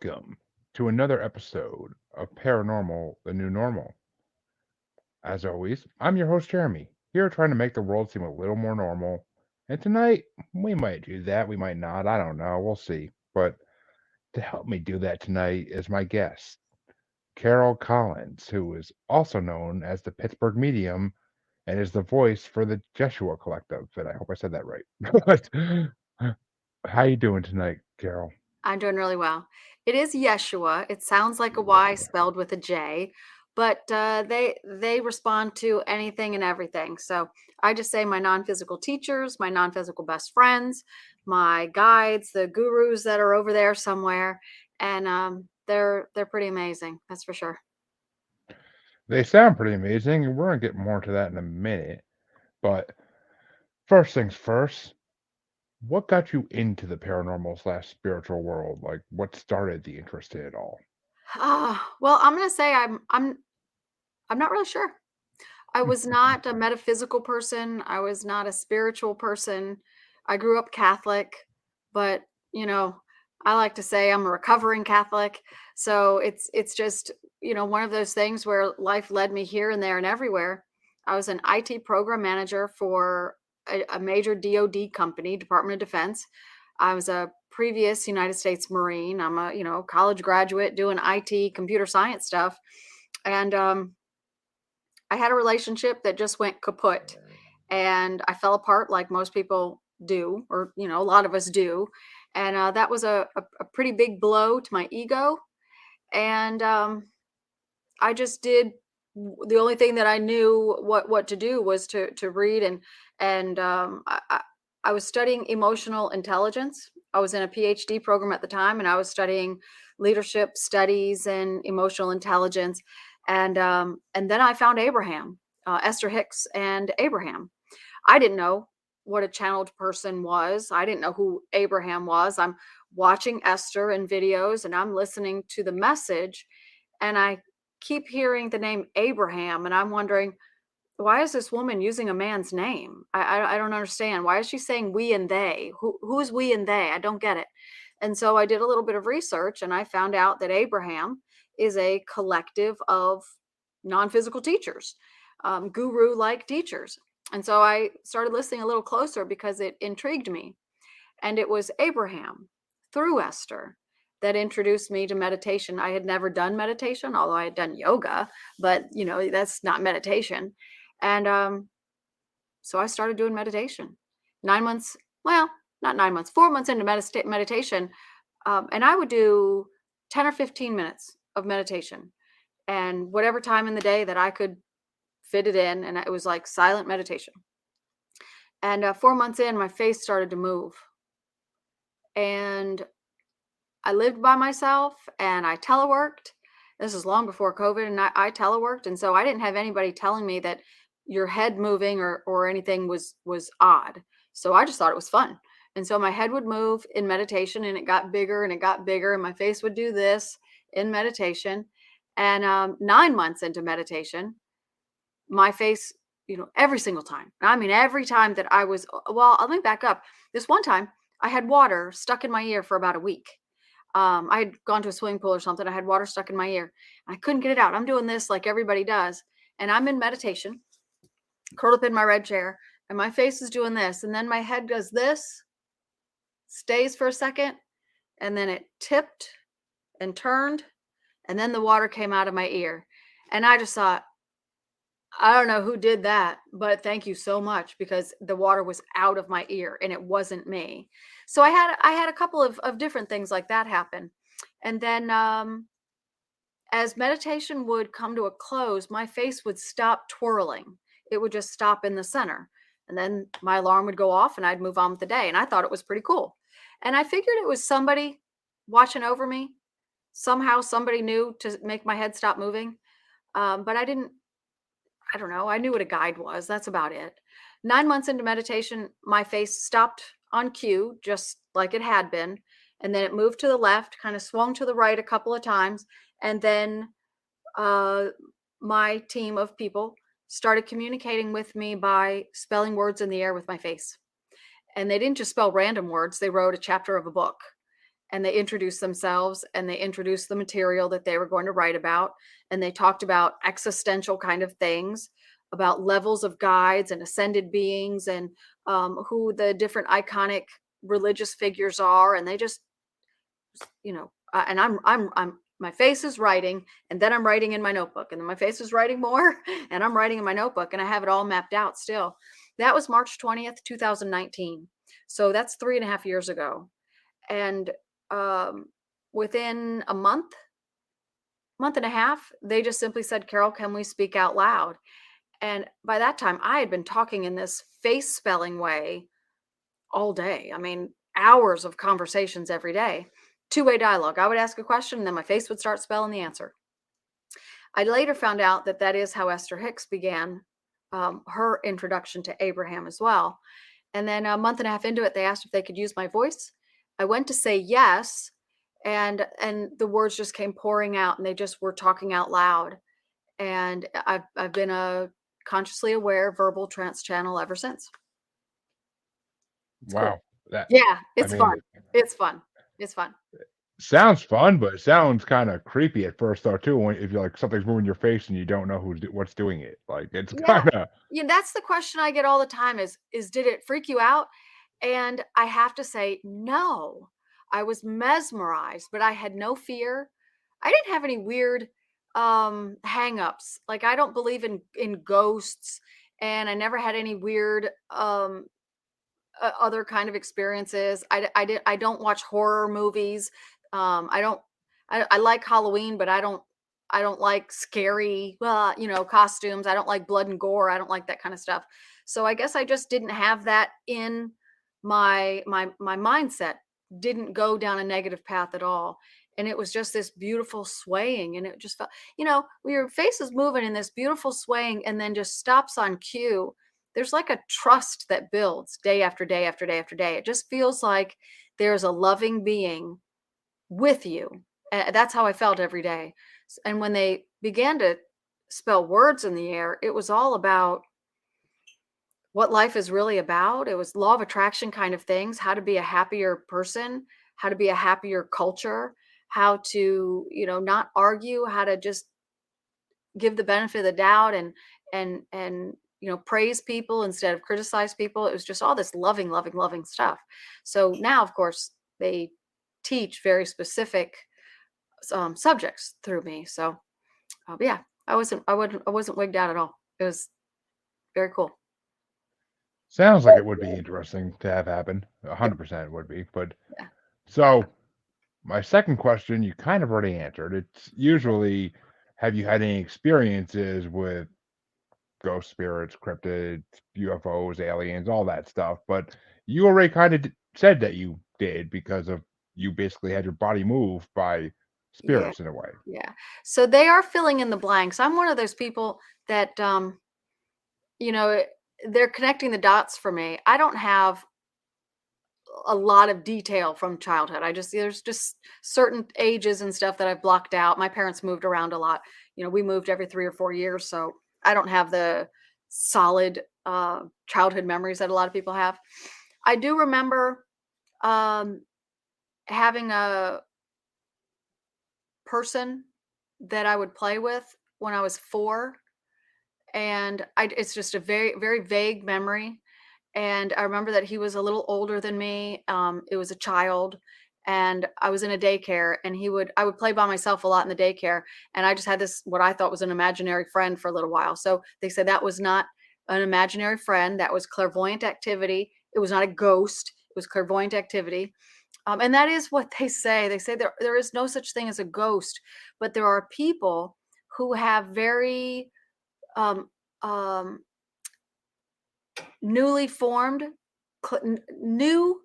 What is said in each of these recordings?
Welcome to another episode of Paranormal, the New Normal. As always, I'm your host, Jeremy, here trying to make the world seem a little more normal. And tonight, we might do that, we might not, I don't know, we'll see. But to help me do that tonight is my guest, Carol Collins, who is also known as the Pittsburgh Medium and is the voice for the Jeshua Collective. And I hope I said that right. But how you doing tonight, Carol? I'm doing really well. It is Yeshua. It sounds like a Y spelled with a J, but they respond to anything and everything. So I just say my non-physical teachers, my non-physical best friends, my guides, the gurus that are over there somewhere, and they're pretty amazing. That's for sure. They sound pretty amazing, and we're going to get more into that in a minute. But first things first, what got you into the paranormal slash spiritual world? Like, what started the interest in it all? Well, I'm gonna say I'm not really sure. I was not a metaphysical person. I was not a spiritual person. I grew up Catholic, but you know, I like to say I'm a recovering Catholic. So it's just, one of those things where life led me here and there and everywhere. I was an IT program manager for a major DOD company, Department of Defense. I was a previous United States Marine. I'm a, college graduate doing IT computer science stuff. And I had a relationship that just went kaput and I fell apart like most people do, or, a lot of us do. And that was a pretty big blow to my ego. And I just did the only thing that I knew what to do was to read and I was studying emotional intelligence. I was in a PhD program at the time, and I was studying leadership studies and emotional intelligence. And then I found Abraham, Esther Hicks, and Abraham. I didn't know what a channeled person was. I didn't know who Abraham was. I'm watching Esther in videos, and I'm listening to the message, and I keep hearing the name Abraham, and I'm wondering, why is this woman using a man's name? I don't understand. Why is she saying we and they? Who's we and they? I don't get it. And so I did a little bit of research and I found out that Abraham is a collective of non-physical teachers, guru-like teachers. And so I started listening a little closer because it intrigued me. And it was Abraham through Esther that introduced me to meditation. I had never done meditation, although I had done yoga, but that's not meditation. And so I started doing meditation. 9 months, well, not 9 months, 4 months into meditation. And I would do 10 or 15 minutes of meditation and whatever time in the day that I could fit it in. And it was like silent meditation. And 4 months in, my face started to move. And I lived by myself and I teleworked. This is long before COVID, and I teleworked. And so I didn't have anybody telling me that your head moving or anything was odd. So I just thought it was fun. And so my head would move in meditation and it got bigger and it got bigger and my face would do this in meditation. And 9 months into meditation, my face, every single time. I mean, every time that I was, well, let me back up. This one time I had water stuck in my ear for about a week. I had gone to a swimming pool or something. I had water stuck in my ear. I couldn't get it out. I'm doing this like everybody does. And I'm in meditation, curled up in my red chair, and my face is doing this. And then my head does this, stays for a second, and then it tipped and turned, and then the water came out of my ear. And I just thought, I don't know who did that, but thank you so much, because the water was out of my ear and it wasn't me. So I had a couple of different things like that happen. And then as meditation would come to a close, my face would stop twirling. It would just stop in the center. And then my alarm would go off and I'd move on with the day. And I thought it was pretty cool. And I figured it was somebody watching over me. Somehow somebody knew to make my head stop moving. But I don't know. I knew what a guide was. That's about it. 9 months into meditation, my face stopped on cue, just like it had been. And then it moved to the left, kind of swung to the right a couple of times. And then my team of people started communicating with me by spelling words in the air with my face. And they didn't just spell random words, they wrote a chapter of a book. and they introduced themselves, and they introduced the material that they were going to write about. And they talked about existential kind of things, about levels of guides and ascended beings, and who the different iconic religious figures are. And they just, and I'm my face is writing, and then I'm writing in my notebook, and then my face is writing more, and I'm writing in my notebook, and I have it all mapped out still. That was March 20th, 2019. So that's 3.5 years ago. And within a month and a half, they just simply said, Carol, can we speak out loud? And by that time, I had been talking in this face spelling way all day. I mean, hours of conversations every day. Two-way dialogue. I would ask a question, and then my face would start spelling the answer. I later found out that that is how Esther Hicks began her introduction to Abraham as well. And then a month and a half into it, they asked if they could use my voice. I went to say yes, and the words just came pouring out, and they just were talking out loud. And I've been a consciously aware verbal trance channel ever since. It's Wow. cool. Yeah, it's fun. It's fun. It's fun. Sounds fun, but it sounds kind of creepy at first, though, too. If you're like something's moving your face and you don't know what's doing it, like it's kind of. Yeah, that's the question I get all the time: is did it freak you out? And I have to say, no. I was mesmerized, but I had no fear. I didn't have any weird hang-ups. Like, I don't believe in ghosts, and I never had any weird other kind of experiences. I don't watch horror movies. I like Halloween, but I don't like scary, costumes. I don't like blood and gore. I don't like that kind of stuff. So I guess I just didn't have that in my mindset. Didn't go down a negative path at all. And it was just this beautiful swaying, and it just felt, your face is moving in this beautiful swaying, and then just stops on cue. There's like a trust that builds day after day after day after day. It just feels like there's a loving being with you. That's how I felt every day. And when they began to spell words in the air, it was all about what life is really about. It was law of attraction kind of things, how to be a happier person, how to be a happier culture, how to, not argue, how to just give the benefit of the doubt, and praise people instead of criticize people. It was just all this loving, loving, loving stuff. So now, of course, they teach very specific subjects through me. So yeah, I wasn't wigged out at all. It was very cool. Sounds like it would be interesting to have happen. 100% would be. But Yeah. So my second question, you kind of already answered. It's usually, have you had any experiences with ghost spirits, cryptids, UFOs, aliens, all that stuff? But you already kind of said that you did, because of you basically had your body moved by spirits in a way. Yeah. So they are filling in the blanks. I'm one of those people that, they're connecting the dots for me. I don't have a lot of detail from childhood. There's just certain ages and stuff that I've blocked out. My parents moved around a lot. We moved every 3 or 4 years. So I don't have the solid childhood memories that a lot of people have. I do remember having a person that I would play with when I was 4. And it's just a very, very vague memory. And I remember that he was a little older than me. It was a child, and I was in a daycare, and I would play by myself a lot in the daycare. And I just had this, what I thought was an imaginary friend for a little while. So they said that was not an imaginary friend. That was clairvoyant activity. It was not a ghost. It was clairvoyant activity. And that is what they say. They say there is no such thing as a ghost, but there are people who have very newly formed, new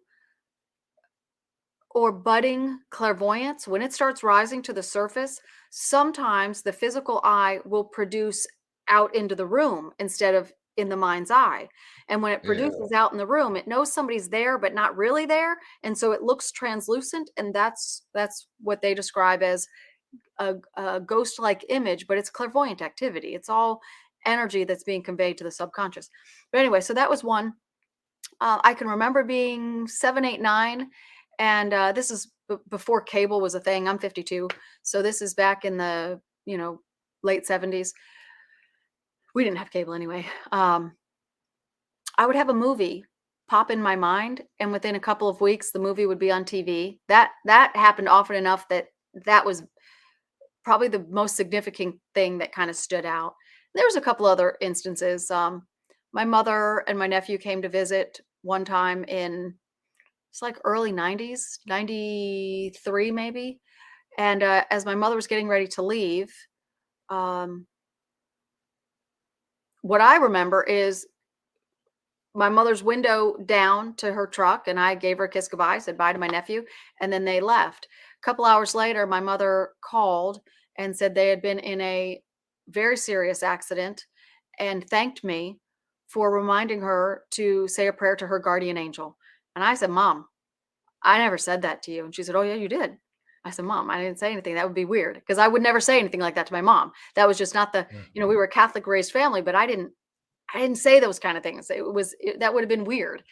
or budding clairvoyance. When it starts rising to the surface, sometimes the physical eye will produce out into the room instead of in the mind's eye. And when it produces out in the room, it knows somebody's there, but not really there. And so it looks translucent. And that's what they describe as a ghost-like image, but it's clairvoyant activity. It's all energy that's being conveyed to the subconscious. But anyway, so that was one. I can remember being 7, 8, 9, and this is before cable was a thing. I'm 52. So this is back in the, late 70s. We didn't have cable anyway. I would have a movie pop in my mind, and within a couple of weeks, the movie would be on TV. That happened often enough that was probably the most significant thing that kind of stood out. There was a couple other instances. My mother and my nephew came to visit one time it's like early 90s, 93 maybe. And as my mother was getting ready to leave, what I remember is my mother's window down to her truck, and I gave her a kiss goodbye, said bye to my nephew, and then they left. A couple hours later, my mother called and said they had been in a very serious accident and thanked me for reminding her to say a prayer to her guardian angel. And I said, Mom, I never said that to you. And she said, oh, yeah, you did. I said, Mom, I didn't say anything. That would be weird, because I would never say anything like that to my mom. That was just not we were a Catholic raised family, but I didn't say those kind of things. That would have been weird.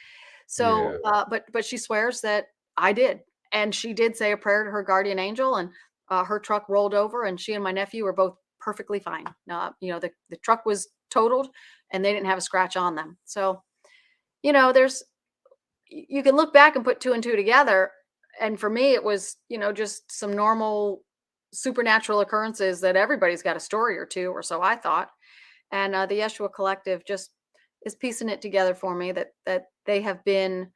So, but she swears that I did. And she did say a prayer to her guardian angel, and her truck rolled over, and she and my nephew were both perfectly fine. The truck was totaled and they didn't have a scratch on them. So, you can look back and put two and two together. And for me, it was, just some normal supernatural occurrences that everybody's got a story or two, or so I thought. And the Jeshua Collective just is piecing it together for me that they have been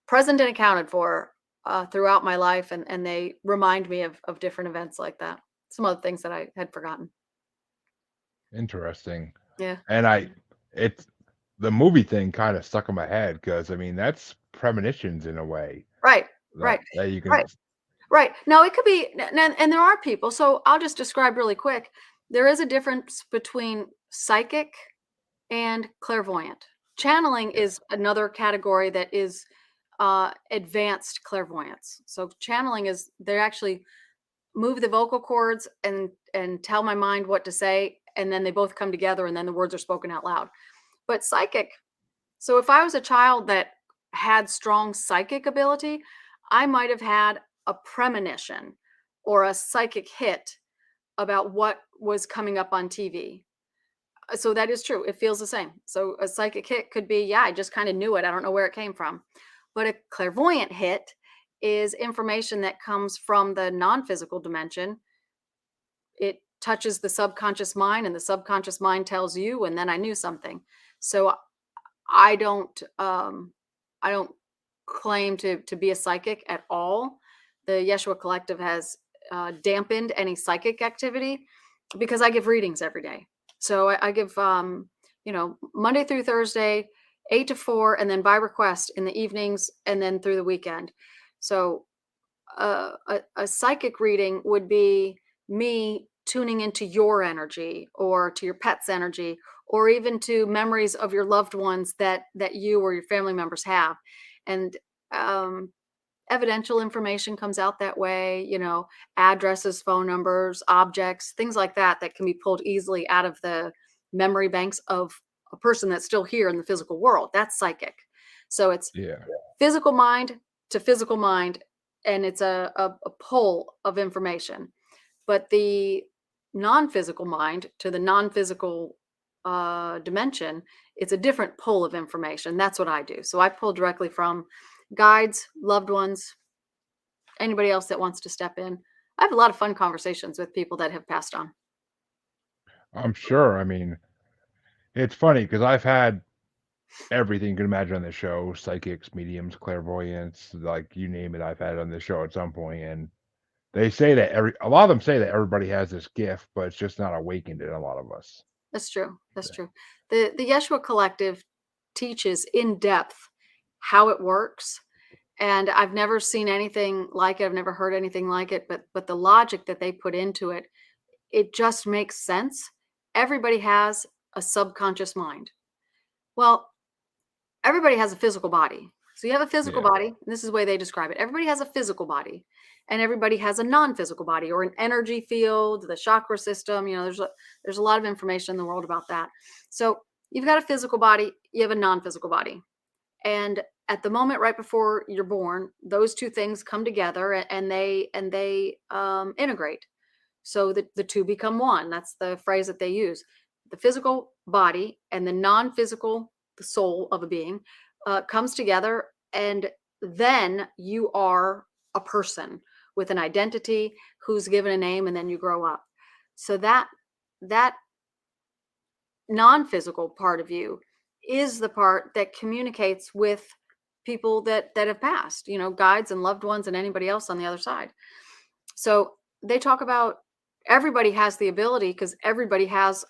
present and accounted for throughout my life, and they remind me of different events like that. Some other things that I had forgotten. Interesting. Yeah. And the movie thing kind of stuck in my head, because I mean that's premonitions in a way. Right. Right. That you can. Right. Right. No, it could be, and there are people. So I'll just describe really quick. There is a difference between psychic and clairvoyant. Channeling is another category that is advanced clairvoyance. So channeling is they actually move the vocal cords and tell my mind what to say, and then they both come together, and then the words are spoken out loud. But psychic, so if I was a child that had strong psychic ability, I might have had a premonition or a psychic hit about what was coming up on TV. So that is true. It feels the same. So a psychic hit could be, I just kind of knew it. I don't know where it came from. But a clairvoyant hit is information that comes from the non-physical dimension. It touches the subconscious mind, and the subconscious mind tells you, and then I knew something. So I don't claim to be a psychic at all. The Jeshua Collective has dampened any psychic activity because I give readings every day. So I give, Monday through Thursday, 8 to 4, and then by request in the evenings, and then through the weekend. So a psychic reading would be me tuning into your energy, or to your pet's energy, or even to memories of your loved ones that you or your family members have. And evidential information comes out that way, addresses, phone numbers, objects, things like that can be pulled easily out of the memory banks of a person that's still here in the physical world. That's psychic. So it's physical mind to physical mind, and it's a pull of information. But the non-physical mind to the non-physical dimension, it's a different pull of information. That's what I do. So I pull directly from guides, loved ones, anybody else that wants to step in. I have a lot of fun conversations with people that have passed on. I'm sure. I mean, it's funny because I've had everything you can imagine on the show: psychics, mediums, clairvoyants, like you name it. I've had it on the show at some point, and they say that a lot of them say that everybody has this gift, but it's just not awakened in a lot of us. That's true. That's true. The Jeshua Collective teaches in depth how it works. And I've never seen anything like it. I've never heard anything like it, but the logic that they put into it, it just makes sense. Everybody has a subconscious mind. Well, everybody has a physical body. So you have a physical body, and this is the way they describe it. Everybody has a physical body, and everybody has a non-physical body, or an energy field, the chakra system. There's a lot of information in the world about that. So you've got a physical body, you have a non-physical body. And at the moment right before you're born, those two things come together and they integrate. So the two become one. That's the phrase that they use. The physical body and the non-physical, the soul of a being, comes together, and then you are a person with an identity who's given a name, and then you grow up. So that non-physical part of you is the part that communicates with people that have passed, guides and loved ones and anybody else on the other side. So they talk about everybody has the ability, because everybody has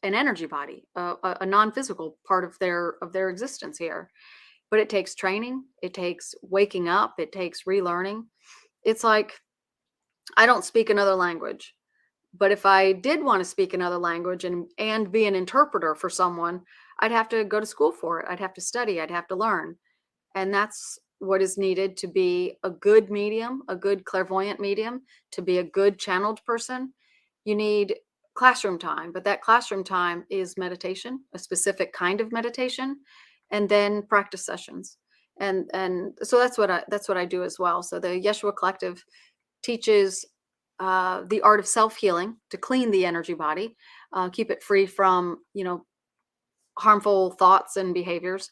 an energy body, a non-physical part of their existence here. But it takes training, it takes waking up, it takes relearning. It's like, I don't speak another language, but if I did want to speak another language and be an interpreter for someone, I'd have to go to school for it. I'd have to study, I'd have to learn. And that's what is needed to be a good medium, a good clairvoyant medium, to be a good channeled person. You need classroom time, but that classroom time is meditation, a specific kind of meditation, and then practice sessions. And so that's what I do as well. So the Jeshua Collective teaches the art of self-healing, to clean the energy body, keep it free from harmful thoughts and behaviors,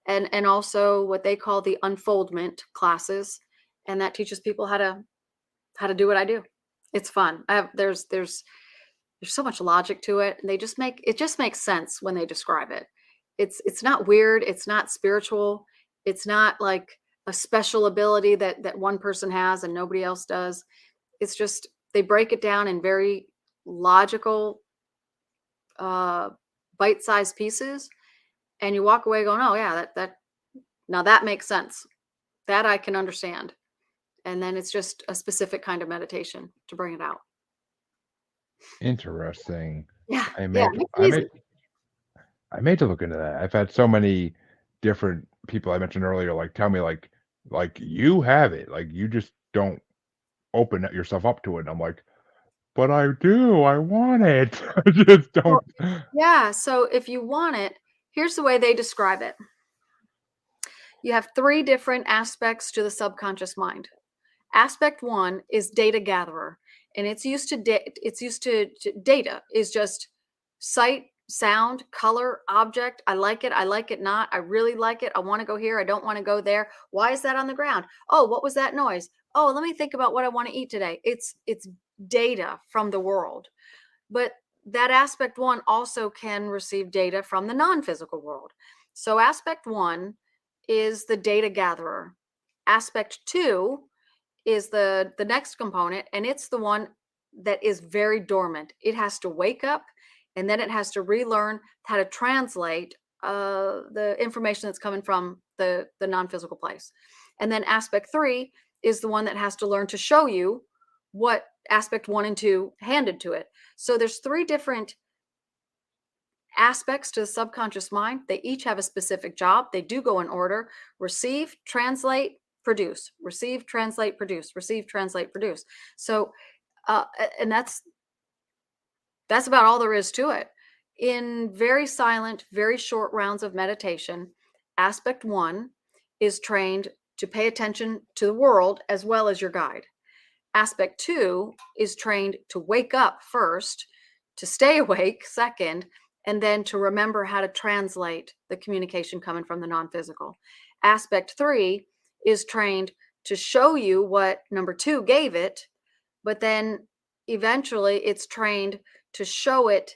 and also what they call the unfoldment classes, and that teaches people how to do what I do. It's fun. There's so much logic to it, and it just makes sense when they describe it. It's not weird, it's not spiritual, it's not like a special ability that one person has and nobody else does. It's just, they break it down in very logical, bite-sized pieces, and you walk away going, oh yeah, now that makes sense, that I can understand. And then it's just a specific kind of meditation to bring it out. Interesting. Yeah, I yeah, may it's I easy. may I may to look into that. I've had so many different people I mentioned earlier, like, tell me, like, "You have it, like, you just don't open yourself up to it," and I'm like, "But I do, I want it." I just Well, don't. yeah, so if you want it, here's the way they describe it. You have 3 different aspects to the subconscious mind. Aspect 1 is data gatherer, and it's used to data is just sight, sound, color, object. I like it not. I really like it. I want to go here. I don't want to go there. Why is that on the ground? Oh, what was that noise? Oh, let me think about what I want to eat today. It's data from the world. But that aspect 1 also can receive data from the non-physical world. So aspect 1 is the data gatherer. Aspect 2 is the next component, and it's the one that is very dormant. It has to wake up, and then it has to relearn how to translate the information that's coming from the non-physical place. And then aspect 3 is the one that has to learn to show you what aspect 1 and 2 handed to it. So there's 3 different aspects to the subconscious mind. They each have a specific job. They do go in order: receive, translate, produce, receive, translate, produce, receive, translate, produce. So, and that's about all there is to it. In very silent, very short rounds of meditation, aspect 1 is trained to pay attention to the world as well as your guide. Aspect 2 is trained to wake up first, to stay awake second, and then to remember how to translate the communication coming from the non-physical. Aspect 3 is trained to show you what number 2 gave it, but then eventually it's trained to show it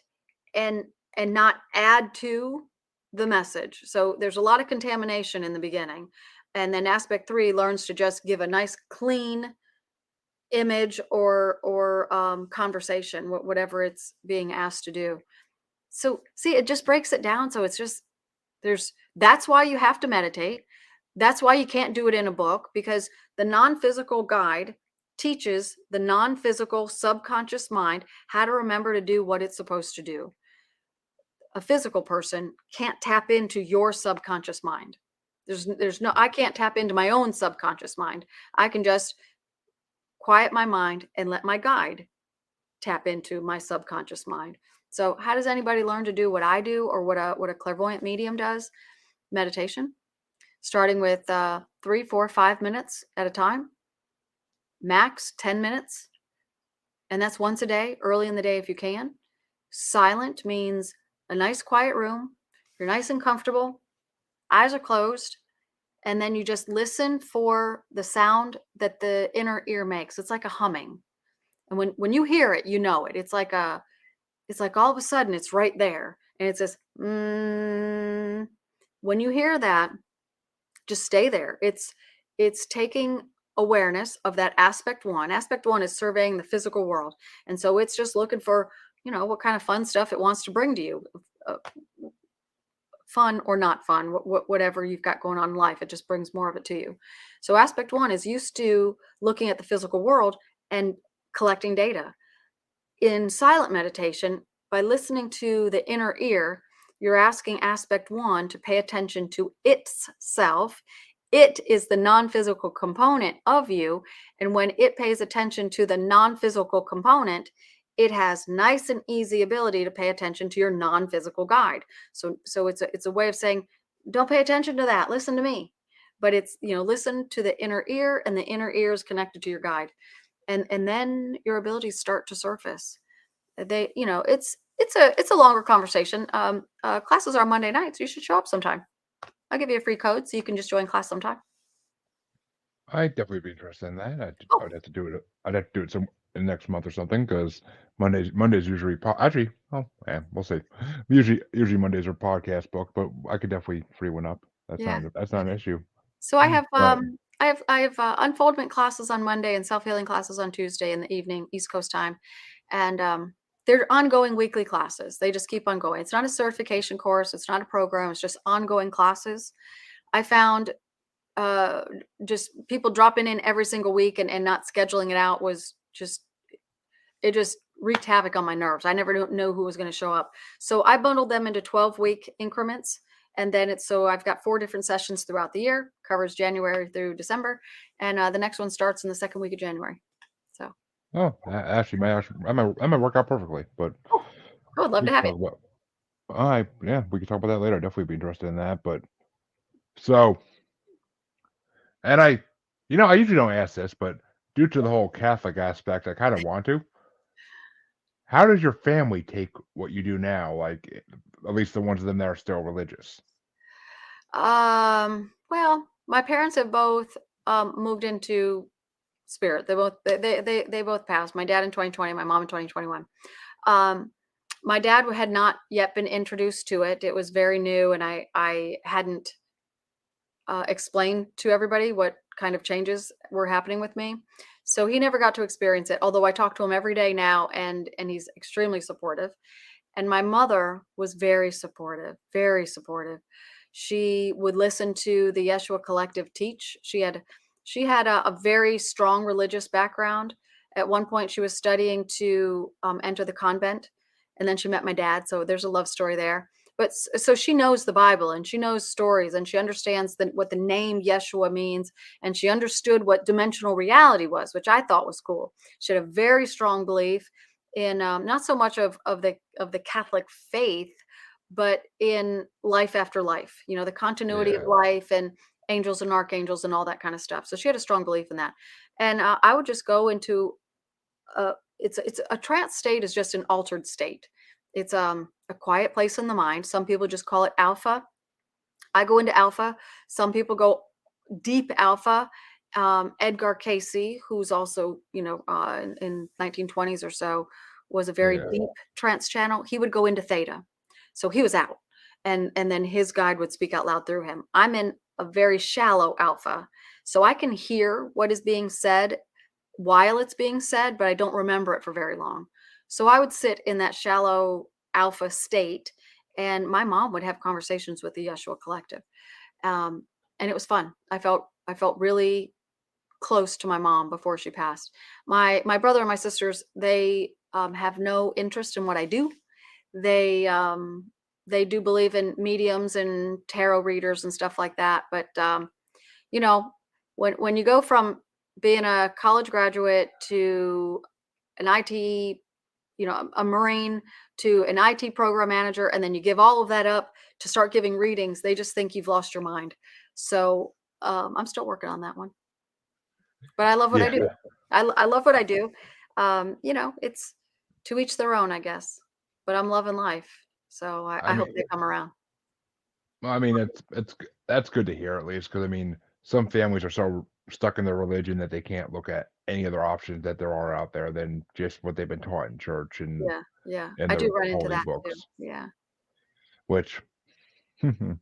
and not add to the message. So there's a lot of contamination in the beginning. And then aspect 3 learns to just give a nice clean image or conversation, whatever it's being asked to do. So see, it just breaks it down. So it's just, that's why you have to meditate. That's why you can't do it in a book, because the non-physical guide teaches the non-physical subconscious mind how to remember to do what it's supposed to do. A physical person can't tap into your subconscious mind. I can't tap into my own subconscious mind. I can just quiet my mind and let my guide tap into my subconscious mind. So how does anybody learn to do what I do, or what a clairvoyant medium does? Meditation. starting with 3, 4, 5 minutes at a time, max 10 minutes. And that's once a day, early in the day if you can. Silent means a nice quiet room. You're nice and comfortable. Eyes are closed. And then you just listen for the sound that the inner ear makes. It's like a humming. And when you hear it, you know it. It's like all of a sudden it's right there. And it says, when you hear that, just stay there. It's taking awareness of that aspect one. Aspect one is surveying the physical world. And so it's just looking for, what kind of fun stuff it wants to bring to you. Fun or not fun, whatever you've got going on in life, it just brings more of it to you. So aspect one is used to looking at the physical world and collecting data. In silent meditation, by listening to the inner ear, you're asking aspect one to pay attention to itself. It is the non-physical component of you. And when it pays attention to the non-physical component, it has nice and easy ability to pay attention to your non-physical guide. So it's a way of saying, don't pay attention to that. Listen to me. But it's, listen to the inner ear, and the inner ear is connected to your guide. And then your abilities start to surface. It's a longer conversation. Classes are Monday nights. You should show up sometime. I'll give you a free code so you can just join class sometime. I'd definitely be interested in that. Oh. I'd have to do it. I'd have to do it some in the next month or something, because Mondays usually actually. Oh, yeah, we'll see. Usually Mondays are podcast booked, but I could definitely free one up. That's not an issue. So I have unfoldment classes on Monday and self-healing classes on Tuesday in the evening, East Coast time, and they're ongoing weekly classes. They just keep on going. It's not a certification course. It's not a program. It's just ongoing classes. I found just people dropping in every single week and not scheduling it out was just wreaked havoc on my nerves. I never knew who was going to show up. So I bundled them into 12-week increments. And then so I've got 4 different sessions throughout the year, covers January through December. And the next one starts in the second week of January. So. Oh, actually, I might work out perfectly, but I would love to have you. We can talk about that later. I'd definitely be interested in that. But so, and I usually don't ask this, but due to the whole Catholic aspect, I kind of want to. How does your family take what you do now? Like, at least the ones of them that are still religious. Well, my parents have both moved into spirit. They both passed. My dad in 2020, my mom in 2021. My dad had not yet been introduced to it. It was very new, and I hadn't explained to everybody what kind of changes were happening with me. So he never got to experience it, although I talk to him every day now, and he's extremely supportive. And my mother was very supportive, very supportive. She would listen to the Jeshua Collective teach. She had a very strong religious background. At one point, she was studying to enter the convent, and then she met my dad. So there's a love story there. But so she knows the Bible, and she knows stories, and she understands what the name Yeshua means, and she understood what dimensional reality was, which I thought was cool. She had a very strong belief in not so much of the Catholic faith, but in life after life. The continuity of life and angels and archangels and all that kind of stuff. So she had a strong belief in that, and I would just go into it's a trance state is just an altered state. It's a quiet place in the mind. Some people just call it alpha. I go into alpha. Some people go deep alpha. Edgar Cayce, who's also, in 1920s or so, was a very deep trance channel. He would go into theta. So he was out. And then his guide would speak out loud through him. I'm in a very shallow alpha. So I can hear what is being said while it's being said, but I don't remember it for very long. So I would sit in that shallow alpha state, and my mom would have conversations with the Jeshua Collective. And it was fun. I felt really close to my mom before she passed. My brother and my sisters, they have no interest in what I do. They do believe in mediums and tarot readers and stuff like that. But when you go from being a college graduate to an IT, a Marine, to an IT program manager, and then you give all of that up to start giving readings, they just think you've lost your mind. So I'm still working on that one. But I love what I do. I love what I do. It's to each their own, I guess. But I'm loving life. So I I hope mean, they come around. I mean, that's good to hear at least, because I mean, some families are so stuck in their religion that they can't look at any other options that there are out there than just what they've been taught in church and Yeah, yeah. in I the do run into holy that too. books, Yeah. which I'm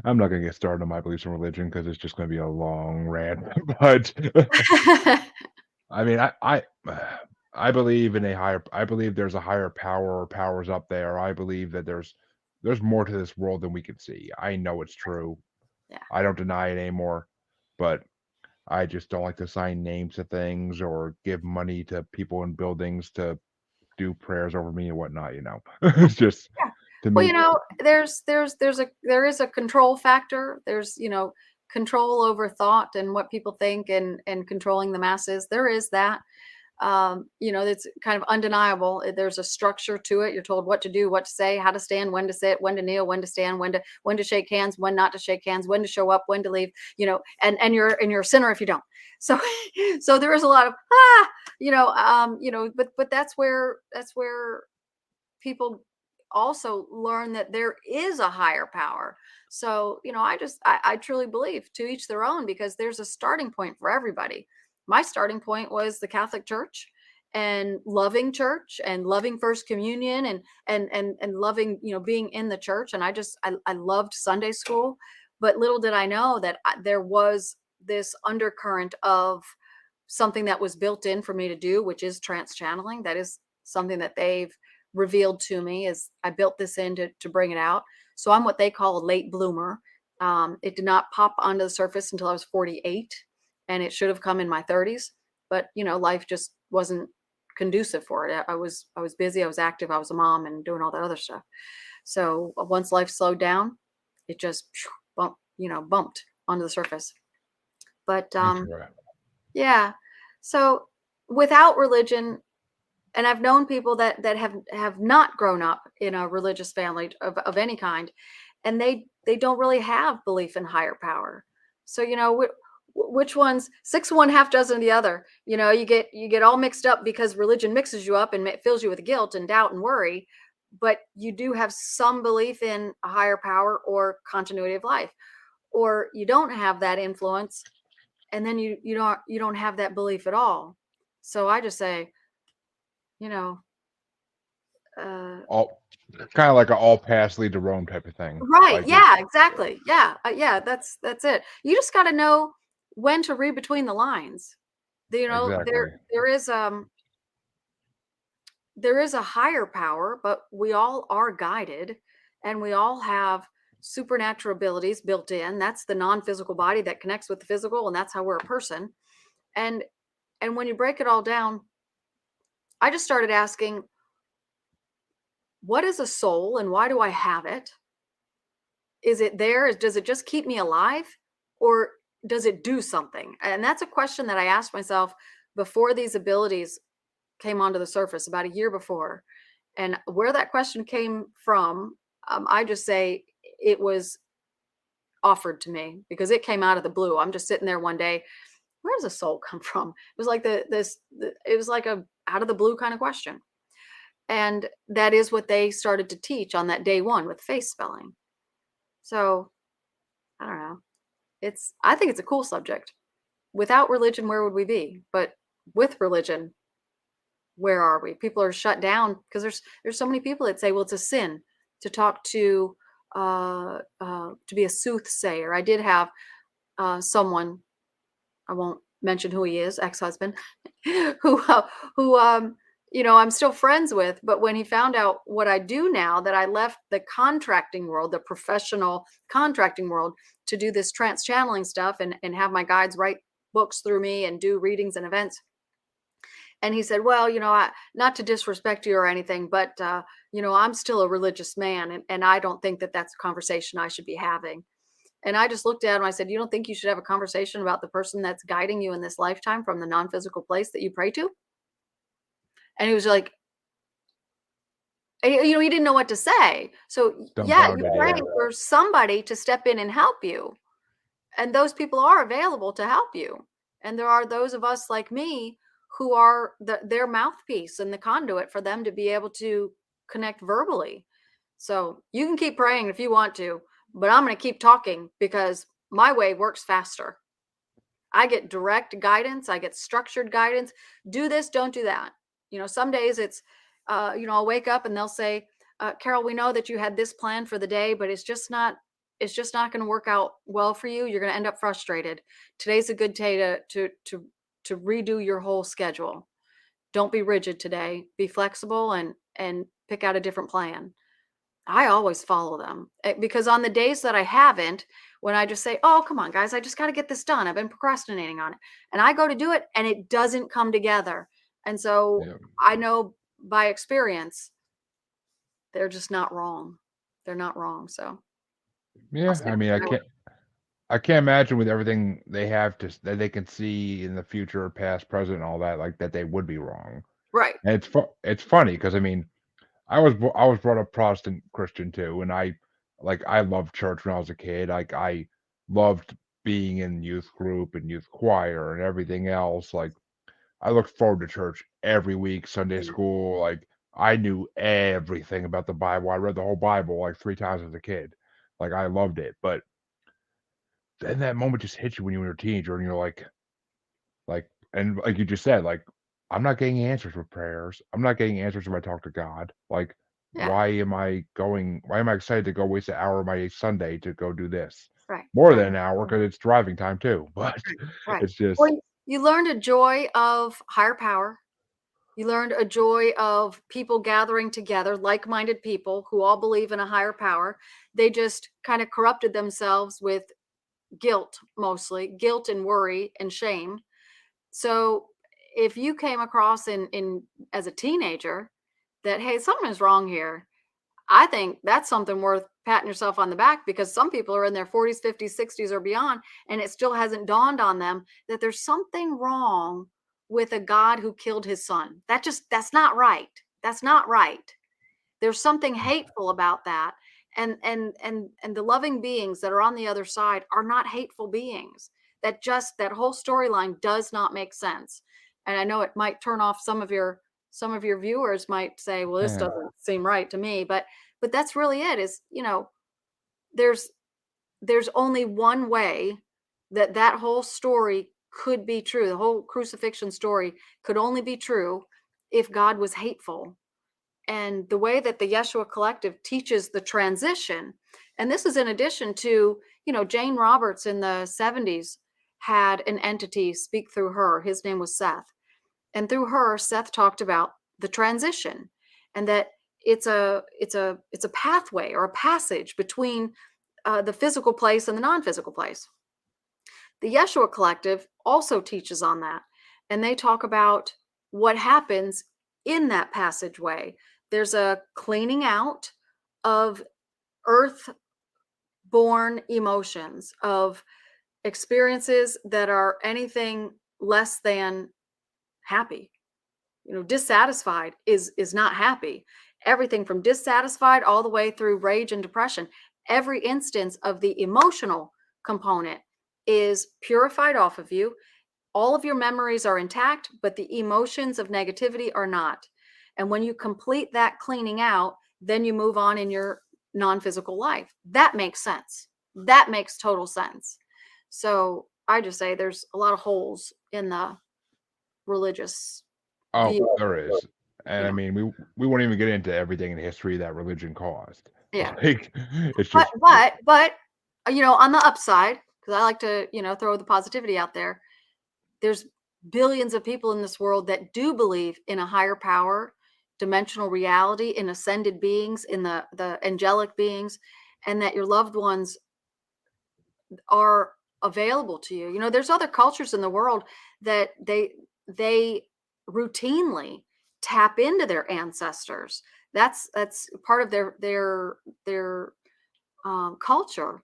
not gonna get started on my beliefs in religion because it's just gonna be a long rant. But I mean, I believe in a higher. I believe there's a higher power or powers up there. I believe that there's more to this world than we can see. I know it's true. Yeah. I don't deny it anymore, but I just don't like to sign names to things or give money to people in buildings to do prayers over me and whatnot. It's just Yeah. to Well, me. there is a control factor. There's, control over thought and what people think and controlling the masses. There is that. It's kind of undeniable. There's a structure to it. You're told what to do, what to say, how to stand, when to sit, when to kneel, when to stand, when to shake hands, when not to shake hands, when to show up, when to leave, and you're a sinner if you don't. So so there is a lot of but that's where people also learn that there is a higher power. So, I truly believe to each their own, because there's a starting point for everybody. My starting point was the Catholic Church and loving church and loving First Communion and loving, being in the church. And I loved Sunday school, but little did I know that there was this undercurrent of something that was built in for me to do, which is trance channeling. That is something that they've revealed to me. Is I built this in to bring it out. So I'm what they call a late bloomer. It did not pop onto the surface until I was 48, and it should have come in my 30s. But life just wasn't conducive for it. I was busy. I was active. I was a mom and doing all that other stuff. So once life slowed down, it just bumped onto the surface. But yeah. So without religion, and I've known people that have not grown up in a religious family of any kind, and they don't really have belief in higher power. So which ones, six of one, half dozen of the other. You get all mixed up because religion mixes you up and fills you with guilt and doubt and worry. But you do have some belief in a higher power or continuity of life, or you don't have that influence, and then you don't have that belief at all. So I just say, you know, All kind of like an all paths lead to Rome type of thing. right. Like Yeah, exactly. Yeah. Yeah. That's it. You just got to know when to read between the lines. exactly. There is a higher power, but we all are guided, and we all have supernatural abilities built in. That's the non-physical body that connects with the physical, and that's how we're a person. And when you break it all down, I just started asking, what is a soul and why do I have it? Is it there? Does it just keep me alive, or does it do something? And that's a question that I asked myself before these abilities came onto the surface, about a year before. And where that question came from, I just say it was offered to me because it came out of the blue. I'm just sitting there one day. Where does a soul come from? It was like it was like a out of the blue kind of question. And that is what they started to teach on that day one with face spelling. So I don't know. I think it's a cool subject. Without religion, where would we be? But with religion, where are we? People are shut down because there's so many people that say, well, it's a sin to talk to be a soothsayer. I did have someone, I won't mention who he is, ex-husband, who I'm still friends with. But when he found out what I do now, that I left the contracting world, the professional contracting world, to do this trance channeling stuff and have my guides write books through me and do readings and events. And he said, well, not to disrespect you or anything, but, I'm still a religious man, and I don't think that that's a conversation I should be having. And I just looked at him. I said, you don't think you should have a conversation about the person that's guiding you in this lifetime from the non-physical place that you pray to? And he was like, he didn't know what to say. So yeah, you Dumbfounded, pray yeah. for somebody to step in and help you. and those people are available to help you. And there are those of us like me who are their mouthpiece and the conduit for them to be able to connect verbally. So you can keep praying if you want to, but I'm going to keep talking because my way works faster. I get direct guidance. I get structured guidance. Do this, don't do that. Some days it's, I'll wake up and they'll say, Carol, we know that you had this plan for the day, but it's just not going to work out well for you. You're going to end up frustrated. Today's a good day to redo your whole schedule. Don't be rigid today. Be flexible and pick out a different plan. I always follow them because on the days that I haven't, when I just say, oh, come on, guys, I just got to get this done. I've been procrastinating on it. And I go to do it and it doesn't come together. And so I know by experience, they're just not wrong. They're not wrong. So yeah, I mean, I can't imagine with everything they have that they can see in the future, past, present, and all that, like that they would be wrong. Right. And it's funny because I mean, I was brought up Protestant Christian too, and I loved church when I was a kid. Like I loved being in youth group and youth choir and everything else. Like I looked forward to church every week, Sunday school. Like I knew everything about the Bible. I read the whole Bible like 3 times as a kid. Like I loved it. But then that moment just hits you when you were a teenager and you're and like you just said, like I'm not getting answers with prayers. I'm not getting answers when I talk to God. Like why am I excited to go waste an hour of my Sunday to go do this? Right. More than an hour because it's driving time too. But Right. it's just Well, you learned a joy of higher power. You learned a joy of people gathering together, like-minded people who all believe in a higher power. They just kind of corrupted themselves with guilt, mostly guilt and worry and shame. So if you came across in as a teenager that, hey, something is wrong here, I think that's something worth patting yourself on the back, because some people are in their 40s, 50s, 60s or beyond, and it still hasn't dawned on them that there's something wrong with a God who killed his son. That's not right. That's not right. There's something hateful about that. And the loving beings that are on the other side are not hateful beings. That whole storyline does not make sense. And I know it might turn off some of your viewers might say, well, this doesn't seem right to me, but that's really it. Is, there's only one way that whole story could be true. The whole crucifixion story could only be true if God was hateful. And the way that the Jeshua Collective teaches the transition, and this is in addition to, Jane Roberts in the 70s had an entity speak through her. His name was Seth. And through her, Seth talked about the transition, and that it's a pathway or a passage between the physical place and the non-physical place. The Jeshua Collective also teaches on that, and they talk about what happens in that passageway. There's a cleaning out of earth-born emotions, of experiences that are anything less than happy. Dissatisfied is not happy. Everything from dissatisfied all the way through rage and depression. Every instance of the emotional component is purified off of you. All of your memories are intact, but the emotions of negativity are not. And when you complete that cleaning out, then you move on in your non-physical life. That makes sense. That makes total sense. So I just say there's a lot of holes in the religious view. There is. And I mean, we won't even get into everything in history that religion caused. Yeah. Like, it's just but on the upside, because I like to, throw the positivity out there, there's billions of people in this world that do believe in a higher power, dimensional reality, in ascended beings, in the angelic beings, and that your loved ones are available to you. There's other cultures in the world that they routinely tap into their ancestors. That's part of their culture,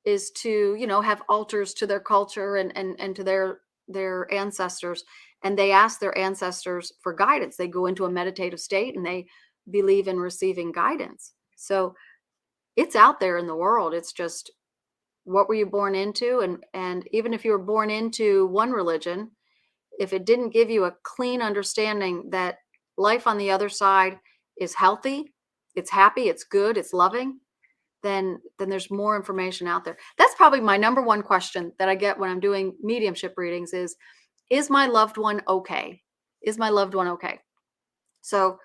is to have altars to their culture and to their ancestors, and they ask their ancestors for guidance. They go into a meditative state and they believe in receiving guidance. So it's out there in the world. It's just What were you born into? And even if you were born into one religion, if it didn't give you a clean understanding that life on the other side is healthy, it's happy, it's good, it's loving, then there's more information out there. That's probably my number one question that I get when I'm doing mediumship readings is my loved one okay? Is my loved one okay? So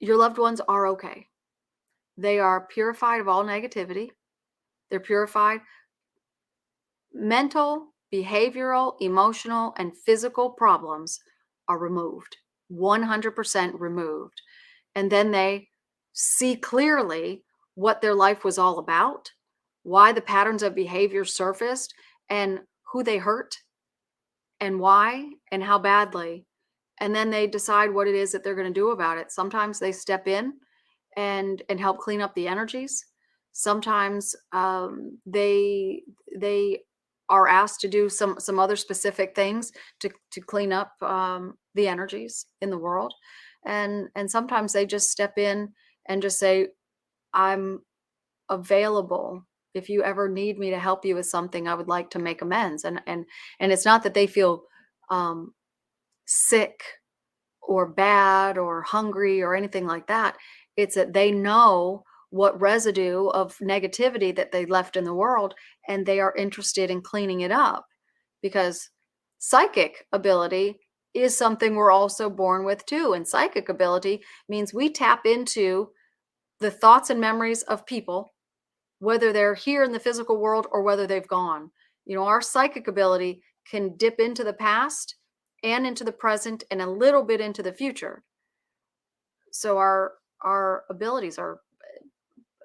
your loved ones are okay. They are purified of all negativity. They're purified. Mental, behavioral, emotional, and physical problems are removed, 100% removed. And then they see clearly what their life was all about, why the patterns of behavior surfaced, and who they hurt, and why, and how badly. And then they decide what it is that they're going to do about it. Sometimes they step in and help clean up the energies. Sometimes they are asked to do some other specific things to clean up the energies in the world. And sometimes they just step in and just say, I'm available. If you ever need me to help you with something, I would like to make amends. And it's not that they feel sick or bad or hungry or anything like that. It's that they know what residue of negativity that they left in the world, and they are interested in cleaning it up, because psychic ability is something we're also born with too. And psychic ability means we tap into the thoughts and memories of people, whether they're here in the physical world or whether they've gone. You know, our psychic ability can dip into the past and into the present and a little bit into the future. So our abilities are,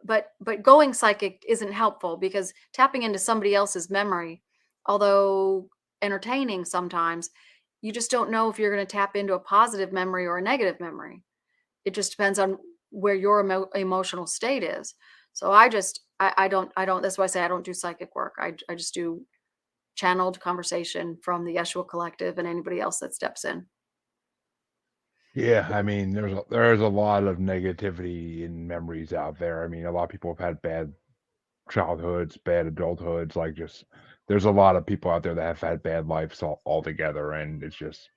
but going psychic isn't helpful, because tapping into somebody else's memory, although entertaining sometimes, you just don't know if you're going to tap into a positive memory or a negative memory. It just depends on where your emotional state is. So I don't, that's why I say I don't do psychic work. I just do channeled conversation from the Jeshua Collective and anybody else that steps in. Yeah, I mean, there's a lot of negativity and memories out there. I mean, a lot of people have had bad childhoods, bad adulthoods. Like, just there's a lot of people out there that have had bad lives altogether, and it's just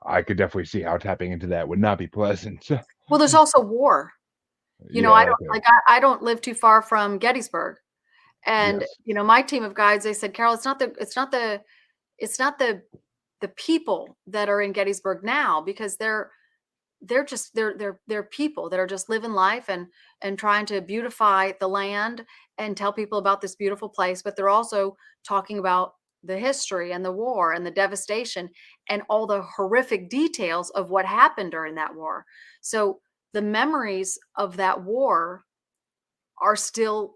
I could definitely see how tapping into that would not be pleasant. Well, there's also war. You know, Yeah, that too. I don't live too far from Gettysburg. And, Yes. you know, my team of guides, they said, Carol, it's not the people that are in Gettysburg now, because they're people that are just living life and trying to beautify the land and tell people about this beautiful place. But they're also talking about the history and the war and the devastation and all the horrific details of what happened during that war. So the memories of that war are still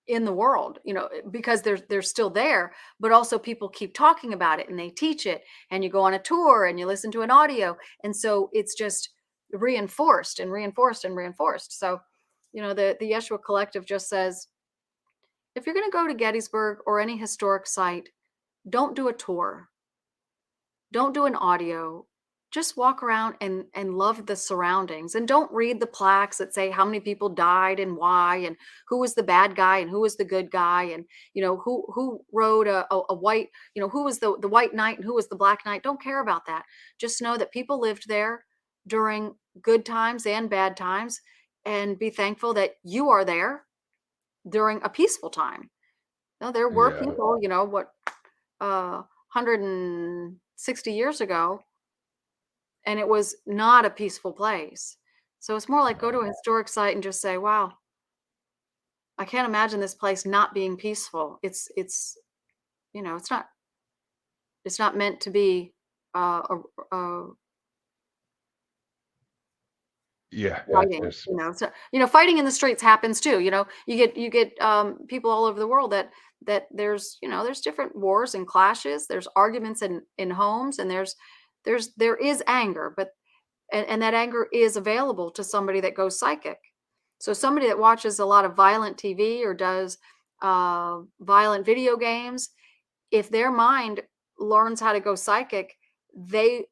in the world, you know, because they're still there, but also people keep talking about it and they teach it, and you go on a tour and you listen to an audio, and so it's just reinforced and reinforced and reinforced. So, you know, the Jeshua Collective just says, if you're going to go to Gettysburg or any historic site, don't do a tour, don't do an audio, just walk around and love the surroundings, and don't read the plaques that say how many people died and why, and who was the bad guy and who was the good guy, and, you know, who rode a white, you know, who was the white knight and who was the black knight. Don't care about that. Just know that people lived there during good times and bad times, and be thankful that you are there during a peaceful time. You know, there were Yeah. people, you know, 160 years ago, and it was not a peaceful place. So it's more like go to a historic site and just say, wow, I can't imagine this place not being peaceful. It's you know, it's not meant to be Yeah, that's fighting, just you know. So, you know, fighting in the streets happens too. You know, you get people all over the world that there's, you know, there's different wars and clashes, there's arguments in homes, and there is anger, but and that anger is available to somebody that goes psychic. So somebody that watches a lot of violent TV or does violent video games, if their mind learns how to go psychic, they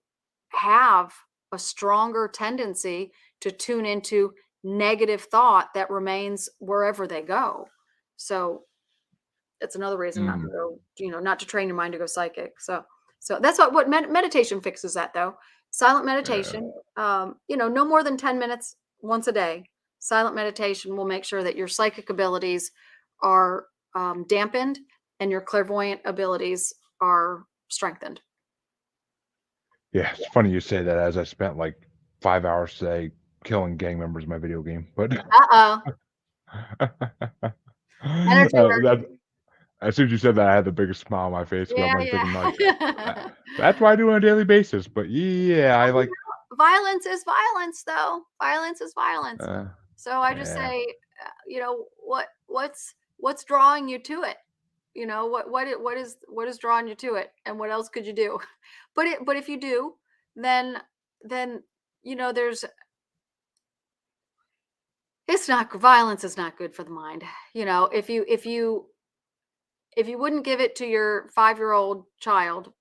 have a stronger tendency to tune into negative thought that remains wherever they go. So it's another reason not to go, not to train your mind to go psychic. So that's what meditation fixes that, though. Silent meditation, no more than 10 minutes once a day. Silent meditation will make sure that your psychic abilities are dampened and your clairvoyant abilities are strengthened. Yeah, it's funny you say that, as I spent like 5 hours today killing gang members in my video game. But Energy work. that as soon as you said that, I had the biggest smile on my face because I'm like thinking like, Yeah. that's what I do on a daily basis. But yeah, I like Violence is violence, though. Violence is violence. So I just yeah. say, what's drawing you to it? What is drawing you to it, and what else could you do? But if you do, then there's violence is not good for the mind. If you wouldn't give it to your 5-year-old child,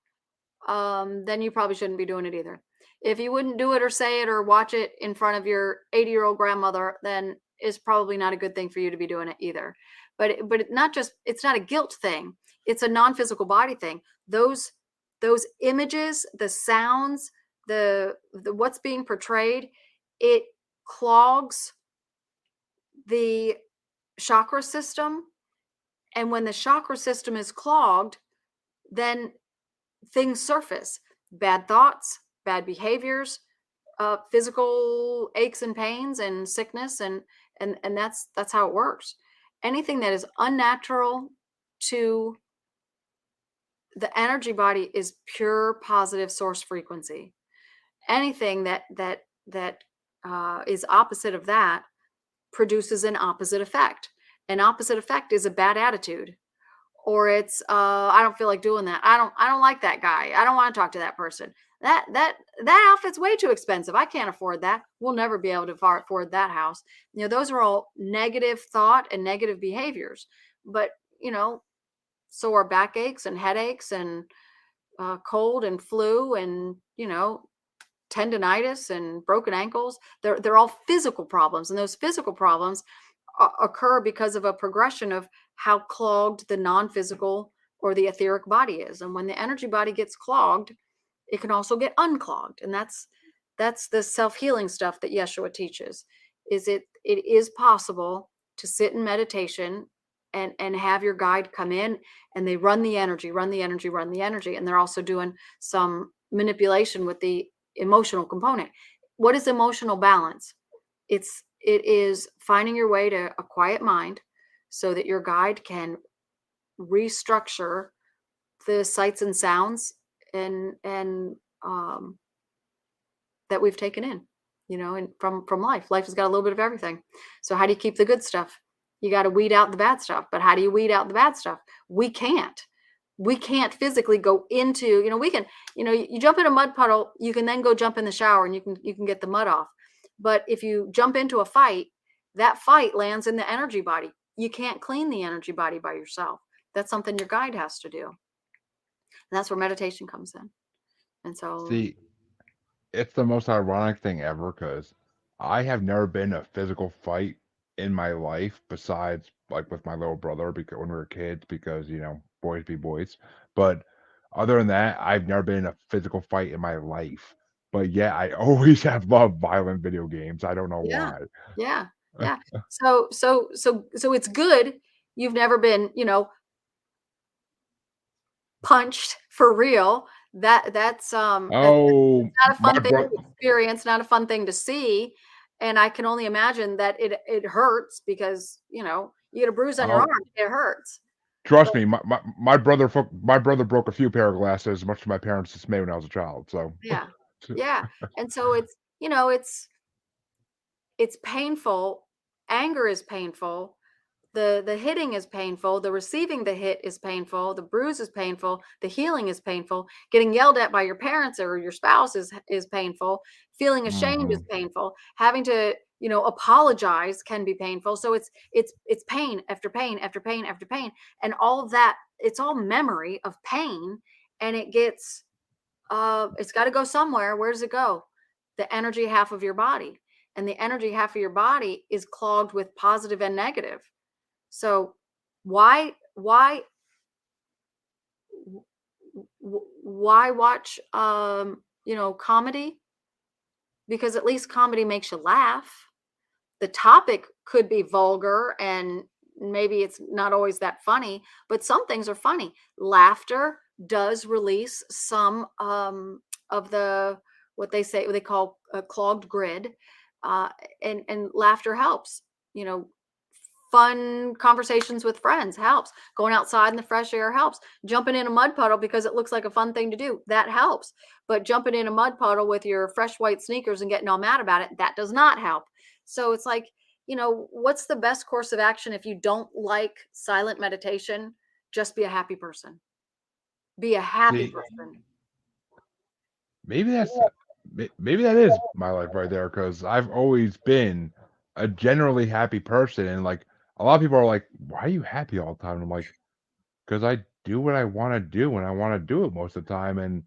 then you probably shouldn't be doing it either. If you wouldn't do it or say it or watch it in front of your 80-year-old grandmother, then it's probably not a good thing for you to be doing it either. But it's not a guilt thing. It's a non-physical body thing. Those images, the sounds, the what's being portrayed, it clogs the chakra system. And when the chakra system is clogged, then things surface. Bad thoughts, bad behaviors, physical aches and pains and sickness, and that's how it works. Anything that is unnatural to the energy body is pure positive source frequency. Anything that is opposite of that produces an opposite effect. An opposite effect is a bad attitude, or it's I don't feel like doing that. I don't like that guy. I don't want to talk to that person. That outfit's way too expensive. I can't afford that. We'll never be able to afford that house. Those are all negative thought and negative behaviors. But so are backaches and headaches and cold and flu and tendonitis and broken ankles. They're all physical problems, and those physical problems occur because of a progression of how clogged the non-physical or the etheric body is. And when the energy body gets clogged, it can also get unclogged. And that's the self-healing stuff that Jeshua teaches. It is possible to sit in meditation and have your guide come in, and they run the energy. And they're also doing some manipulation with the emotional component. What is emotional balance? It is finding your way to a quiet mind so that your guide can restructure the sights and sounds and that we've taken in, and from life. Life has got a little bit of everything. So how do you keep the good stuff? You got to weed out the bad stuff. But how do you weed out the bad stuff? We can't physically go into, we can, you jump in a mud puddle, you can then go jump in the shower and you can get the mud off. But if you jump into a fight, that fight lands in the energy body. You can't clean the energy body by yourself. That's something your guide has to do. And that's where meditation comes in. And so, See, it's the most ironic thing ever because I have never been in a physical fight in my life besides like with my little brother because when we were kids, because boys be boys. But other than that, I've never been in a physical fight in my life. But yeah, I always have loved violent video games. I don't know yeah, why. yeah. So it's good. You've never been, punched for real. That's Oh, not a my fun thing brother. to experience, not a fun thing to see. And I can only imagine that it hurts because, you get a bruise on your arm, Oh, it hurts. trust me, my brother broke a few pair of glasses, much to my parents' dismay when I was a child. So Yeah. Yeah. And so it's, it's painful. Anger is painful. The hitting is painful. The receiving the hit is painful. The bruise is painful. The healing is painful. Getting yelled at by your parents or your spouse is painful. Feeling ashamed is mhm. painful. Having to, apologize can be painful. So it's pain after pain after pain after pain. And all of that, it's all memory of pain. And it's got to go somewhere. Where does it go? The energy half of your body. And the energy half of your body is clogged with positive and negative. So why Why watch, comedy? Because at least comedy makes you laugh. The topic could be vulgar and maybe it's not always that funny, but some things are funny. Laughter does release some of the what they call a clogged grid, and laughter helps. You know, fun conversations with friends helps. Going outside in the fresh air helps. Jumping in a mud puddle because it looks like a fun thing to do, that helps. But jumping in a mud puddle with your fresh white sneakers and getting all mad about it, that does not help. So it's like, what's the best course of action if you don't like silent meditation? Just be a happy person. Be a happy See, person. maybe that is my life right there, because I've always been a generally happy person, and like a lot of people are like, "Why are you happy all the time?" And I'm like, "Because I do what I want to do when I want to do it most of the time." And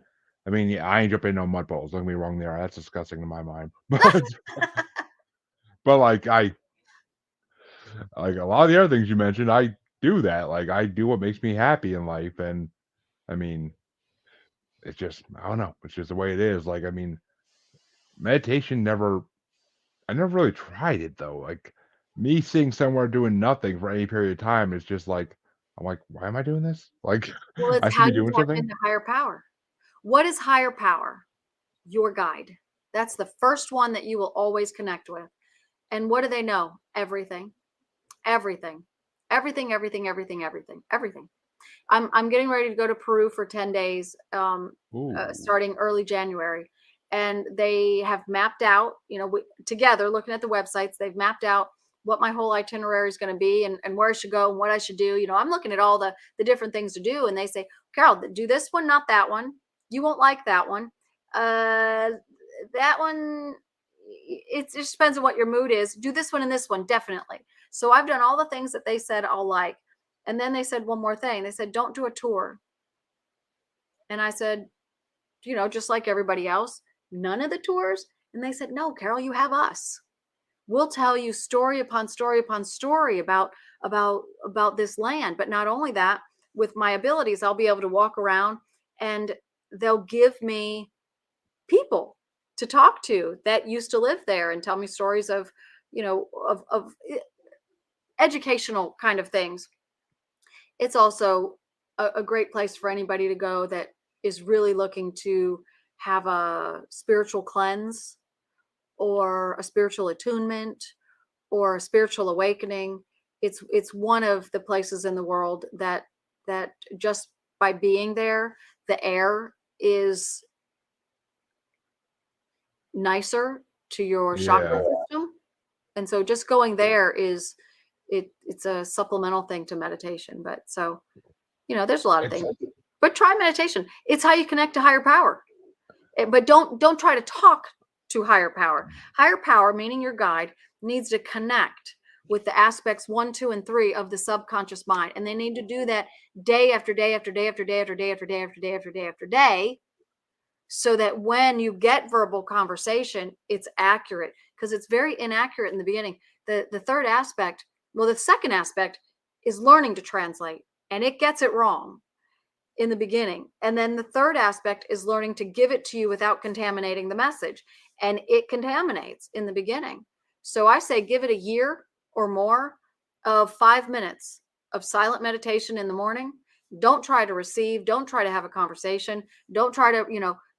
I mean, yeah, I ain't jumping in no mud balls. Don't get me wrong, there. That's disgusting in my mind. But like a lot of the other things you mentioned, I do that. Like I do what makes me happy in life, and I mean, it's just I don't know. It's just the way it is. Like I mean, meditation never. I never really tried it though. Like me sitting somewhere doing nothing for any period of time is just like I'm like, why am I doing this? Like Well, it's I should how be you doing tap something. into higher power. What is higher power? Your guide. That's the first one that you will always connect with. And what do they know? Everything. Everything. Everything, everything, everything, everything, everything. I'm getting ready to go to Peru for 10 days, Ooh, starting early January. And they have mapped out, together looking at the websites, they've mapped out what my whole itinerary is going to be and where I should go and what I should do. I'm looking at all the different things to do. And they say, Carol, do this one, not that one. You won't like that one. That one, it just depends on what your mood is. Do this one and this one, definitely. So I've done all the things that they said I'll like. And then they said one more thing. They said, don't do a tour. And I said, just like everybody else, none of the tours. And they said, no, Carol, you have us. We'll tell you story upon story upon story about this land. But not only that, with my abilities, I'll be able to walk around and they'll give me people to talk to that used to live there and tell me stories of, of educational kind of things. It's also a great place for anybody to go that is really looking to have a spiritual cleanse or a spiritual attunement or a spiritual awakening. It's one of the places in the world that just by being there, the air is nicer to your chakra yeah. system. And so just going there it's a supplemental thing to meditation. But so, there's a lot of It's things. But try meditation. It's how you connect to higher power. But don't try to talk to higher power. Higher power, meaning your guide, needs to connect with the aspects 1, 2, and 3 of the subconscious mind. And they need to do that day after day after day after day after day after day after day after day after day, so that when you get verbal conversation, it's accurate, because it's very inaccurate in the beginning. The third aspect, well, the second aspect is learning to translate, and it gets it wrong in the beginning. And then the third aspect is learning to give it to you without contaminating the message, and it contaminates in the beginning. So I say give it a year or more of 5 minutes of silent meditation in the morning. Don't try to receive, don't try to have a conversation, don't try to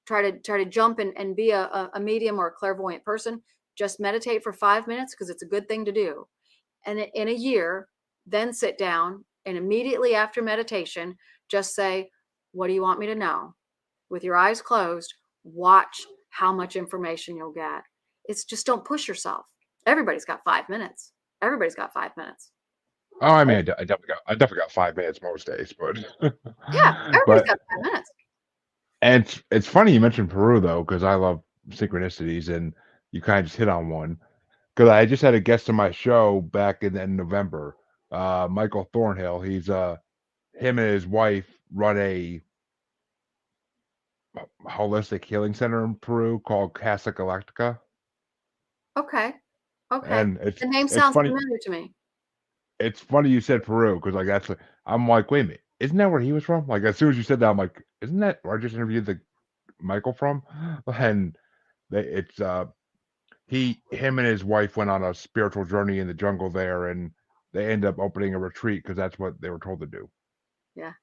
try to jump and be a medium or a clairvoyant person. Just meditate for 5 minutes, because it's a good thing to do. And in a year, then sit down and immediately after meditation, just say, what do you want me to know? With your eyes closed, watch how much information you'll get. It's just, don't push yourself. Everybody's got 5 minutes. Everybody's got 5 minutes. oh, I mean, I definitely got 5 minutes most days, but Yeah, everybody's but got 5 minutes. and it's funny you mentioned Peru though, because I love synchronicities, and you kind of just hit on one. Because I just had a guest on my show back in November, Michael Thornhill. He's him and his wife run a holistic healing center in Peru called Casa Galactica, Okay. Okay. and The name it's sounds funny. familiar to me. It's funny you said Peru, because like I'm like, wait a minute, isn't that where he was from? Like as soon as you said that, I'm like, isn't that where I just interviewed the Michael from? And it's him and his wife went on a spiritual journey in the jungle there, and they end up opening a retreat because that's what they were told to do. Yeah.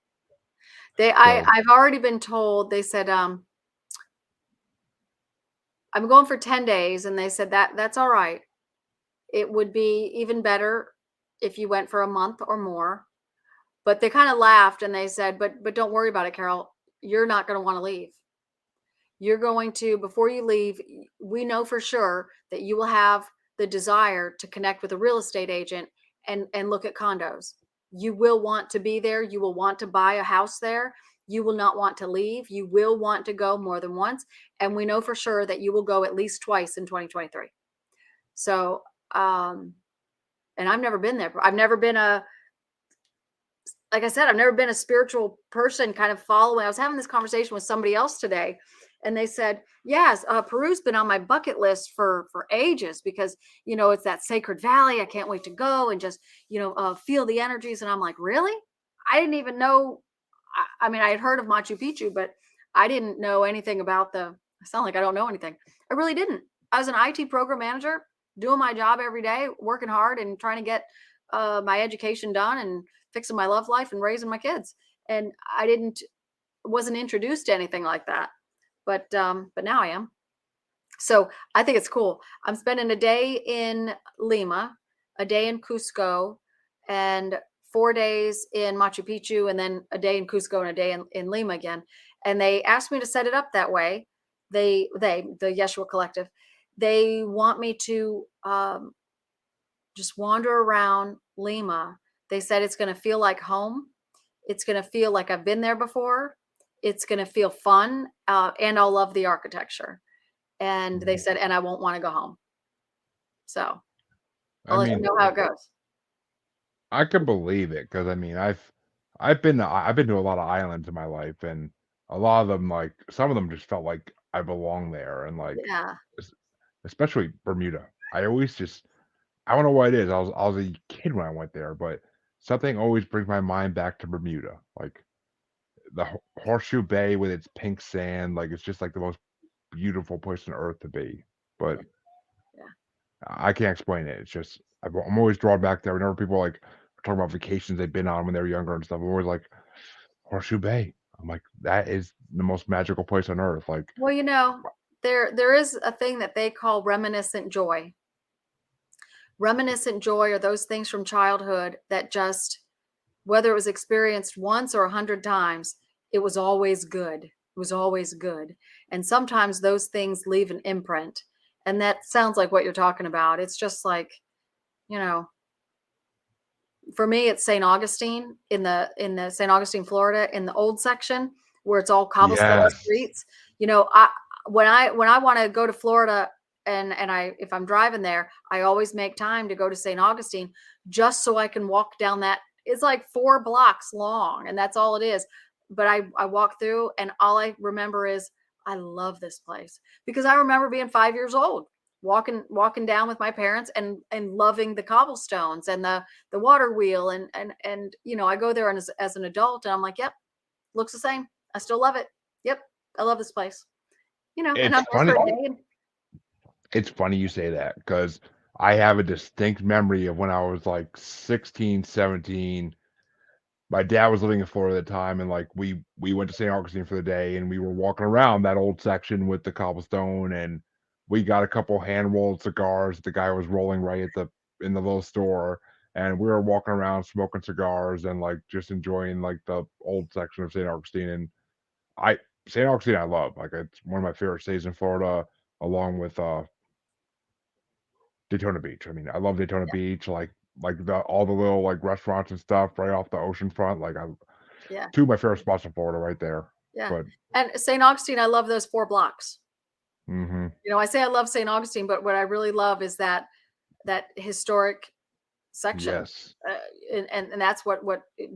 So I've already been told, they said, I'm going for 10 days. And they said that's all right. It would be even better if you went for a month or more. But they kind of laughed and they said, but don't worry about it, Carol. You're not going to want to leave. You're going to, before you leave, we know for sure that you will have the desire to connect with a real estate agent and look at condos. You will want to be there. You will want to buy a house there. You will not want to leave. You will want to go more than once. And we know for sure that you will go at least twice in 2023. So, and I've never been there. I've never been like I said, I've never been a spiritual person kind of following. I was having this conversation with somebody else today, and they said, yes, Peru's been on my bucket list for ages because, it's that sacred valley. I can't wait to go and just, feel the energies. And I'm like, really? I didn't even know. I mean, I had heard of Machu Picchu, but I didn't know anything about I sound like I don't know anything. I really didn't. I was an IT program manager doing my job every day, working hard and trying to get my education done and fixing my love life and raising my kids. And I wasn't introduced to anything like that. But now I am. So I think it's cool. I'm spending a day in Lima, a day in Cusco, and 4 days in Machu Picchu, and then a day in Cusco and a day in Lima again. And they asked me to set it up that way. The Jeshua Collective, they want me to just wander around Lima. They said it's going to feel like home. It's going to feel like I've been there before. It's going to feel fun, and I'll love the architecture. And they said, and I won't want to go home. So I'll let you know how it goes. I can believe it because I mean I've been to a lot of islands in my life, and a lot of them, like some of them just felt like I belong there, and like Yeah. especially Bermuda. I always just I don't know what it is. I was a kid when I went there, but something always brings my mind back to Bermuda. Like the Horseshoe Bay with its pink sand, like it's just like the most beautiful place on earth to be. But Yeah. I can't explain it. It's just I'm always drawn back there. Whenever people like talking about vacations they've been on when they were younger and stuff, I'm always like Horseshoe Bay. I'm like that is the most magical place on earth. Like, well, there is a thing that they call reminiscent joy. Reminiscent joy are those things from childhood that just, whether it was experienced once or 100 times, it was always good. It was always good. And sometimes those things leave an imprint. And that sounds like what you're talking about. It's just like, for me, it's St. Augustine in the St. Augustine, Florida, in the old section where it's all cobblestone streets. When I want to go to Florida and if I'm driving there, I always make time to go to St. Augustine just so I can walk down that. It's like 4 blocks long, and that's all it is. But I walk through, and all I remember is I love this place because I remember being 5 years old, walking down with my parents and loving the cobblestones and the water wheel and I go there as an adult and I'm like, yep, looks the same. I still love it. Yep, I love this place. And I'm funny. there for a day. It's funny you say that because I have a distinct memory of when I was like 16, 17. My dad was living in Florida at the time, and like we went to St. Augustine for the day, and we were walking around that old section with the cobblestone, and we got a couple hand rolled cigars. The guy was rolling right at in the little store, and we were walking around smoking cigars and like just enjoying like the old section of St. Augustine. And St. Augustine I love. Like it's one of my favorite states in Florida, along with Daytona Beach. I mean, I love Daytona Beach, like all the little like restaurants and stuff right off the ocean front. Like two of my favorite spots in Florida right there. Yeah. But and St. Augustine, I love those 4 blocks. Mm-hmm. I say I love St. Augustine, but what I really love is that historic section. Yes. And that's what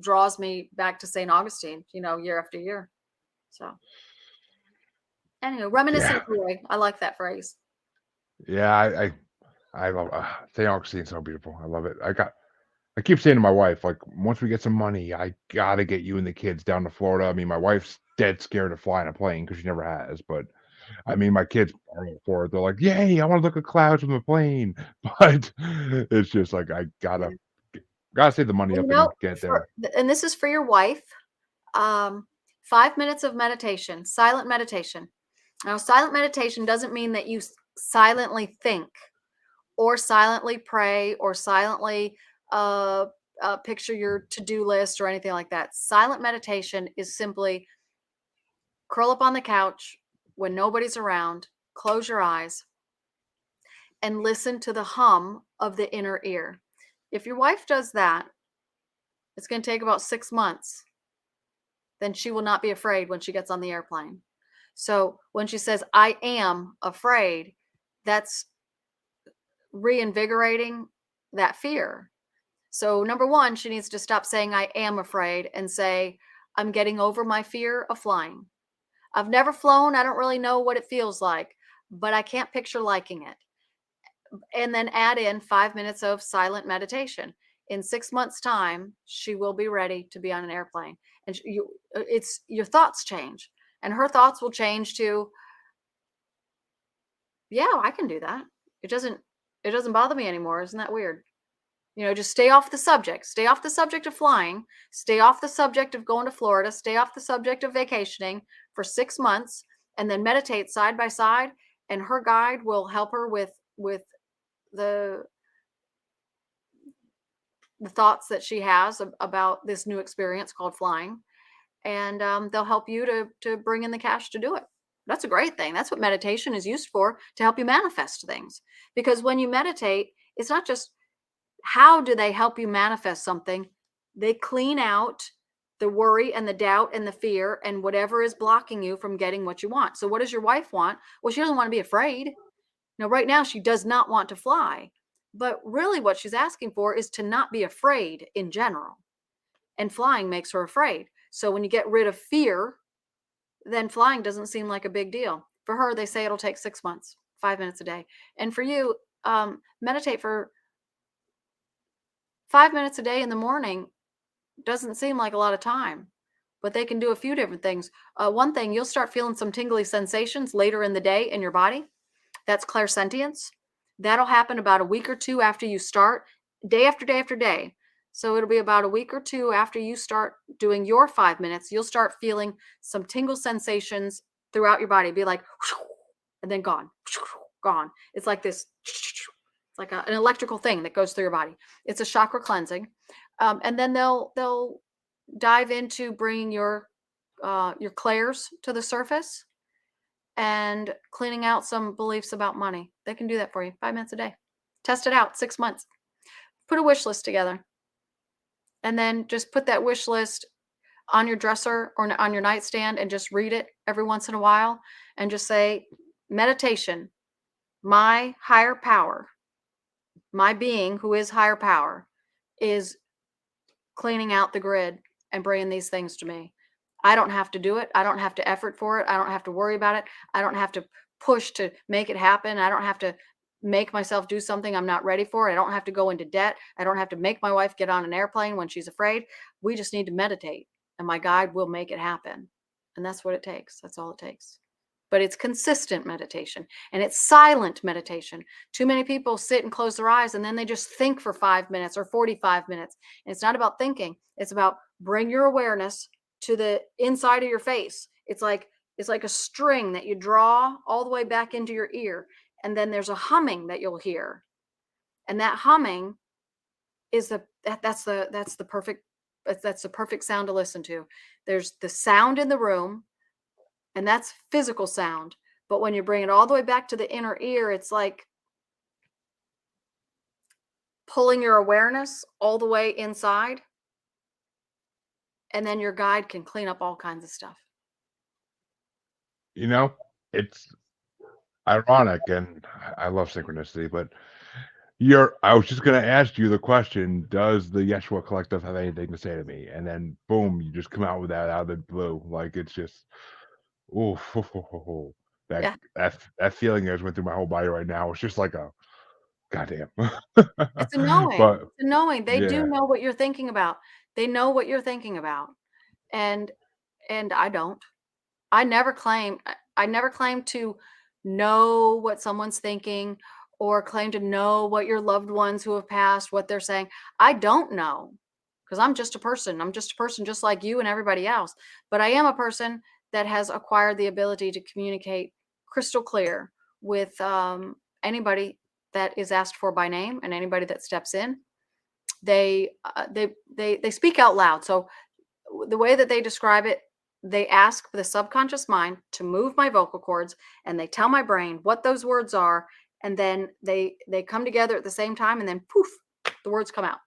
draws me back to St. Augustine, year after year. So anyway, reminiscent joy. I like that phrase. Yeah, I love St. Augustine's so beautiful. I love it. I keep saying to my wife, like, once we get some money, I gotta get you and the kids down to Florida. I mean, my wife's dead scared of flying a plane because she never has. But I mean, my kids are all for it. They're like, "Yay! I want to look at clouds from a plane." But it's just like I Yeah. gotta save the money And up and get there. and this is for your wife. 5 minutes of meditation, silent meditation. Now, silent meditation doesn't mean that you silently think or silently pray or silently picture your to-do list or anything like that. Silent meditation is simply curl up on the couch when nobody's around, close your eyes, and listen to the hum of the inner ear. If your wife does that, it's going to take about 6 months. Then she will not be afraid when she gets on the airplane. So when she says, I am afraid, that's reinvigorating that fear. So, number one, she needs to stop saying, I am afraid, and say, I'm getting over my fear of flying. I've never flown. I don't really know what it feels like, but I can't picture liking it. And then add in 5 minutes of silent meditation. In 6 months' time, she will be ready to be on an airplane. And it's your thoughts change, and her thoughts will change to, yeah, I can do that. It doesn't bother me anymore. Isn't that weird? Just stay off the subject. Stay off the subject of flying. Stay off the subject of going to Florida. Stay off the subject of vacationing for 6 months, and then meditate side by side. And her guide will help her with the thoughts that she has about this new experience called flying, and they'll help you to bring in the cash to do it. That's a great thing. That's what meditation is used for, to help you manifest things. Because when you meditate, it's not just how do they help you manifest something. They clean out the worry and the doubt and the fear and whatever is blocking you from getting what you want. So what does your wife want? Well, she doesn't want to be afraid. Now, right now, she does not want to fly. But really what she's asking for is to not be afraid in general. And flying makes her afraid. So when you get rid of fear, then flying doesn't seem like a big deal. For her, they say it'll take 6 months, 5 minutes a day. And for you, meditate for 5 minutes a day in the morning doesn't seem like a lot of time, but they can do a few different things. One thing, you'll start feeling some tingly sensations later in the day in your body. That's clairsentience. That'll happen about a week or two after you start, day after day after day. So it'll be about a week or two after you start doing your 5 minutes. You'll start feeling some tingle sensations throughout your body. Be like, and then gone, gone. It's like this. It's like an electrical thing that goes through your body. It's a chakra cleansing, and then they'll dive into bringing your clairs to the surface and cleaning out some beliefs about money. They can do that for you. 5 minutes a day. Test it out. 6 months. Put a wish list together, and then just put that wish list on your dresser or on your nightstand and just read it every once in a while, and just say, meditation, my higher power, my being who is higher power, is cleaning out the grid and bringing these things to me. I don't have to do it. I don't have to effort for it. I don't have to worry about it. I don't have to push to make it happen. I don't have to make myself do something I'm not ready for. I don't have to go into debt. I don't have to make my wife get on an airplane when she's afraid. We just need to meditate, and my guide will make it happen. And that's what it takes. That's all it takes. But it's consistent meditation, and it's silent meditation. Too many people sit and close their eyes, and then they just think for 5 minutes or 45 minutes. And it's not about thinking. It's about bring your awareness to the inside of your face. It's like a string that you draw all the way back into your ear, and then there's a humming that you'll hear. And that humming is that's the perfect sound to listen to. There's the sound in the room, and that's physical sound. But when you bring it all the way back to the inner ear, it's like pulling your awareness all the way inside. And then your guide can clean up all kinds of stuff. It's ironic, and I love synchronicity, but I was just going to ask you the question, does the Jeshua Collective have anything to say to me? And then, boom, you just come out with that out of the blue. Like, it's just, ooh, that feeling that went through my whole body right now. It's just like a, goddamn. It's a knowing. But, It's a knowing. They yeah. do know what you're thinking about. They know what you're thinking about. And I don't. I never claim to know what someone's thinking or claim to know what your loved ones who have passed, what they're saying. I don't know because I'm just a person. I'm just a person just like you and everybody else. But I am a person that has acquired the ability to communicate crystal clear with anybody that is asked for by name and anybody that steps in. They speak out loud. So the way that they describe it, they ask the subconscious mind to move my vocal cords, and they tell my brain what those words are, and then they come together at the same time, and then poof, the words come out.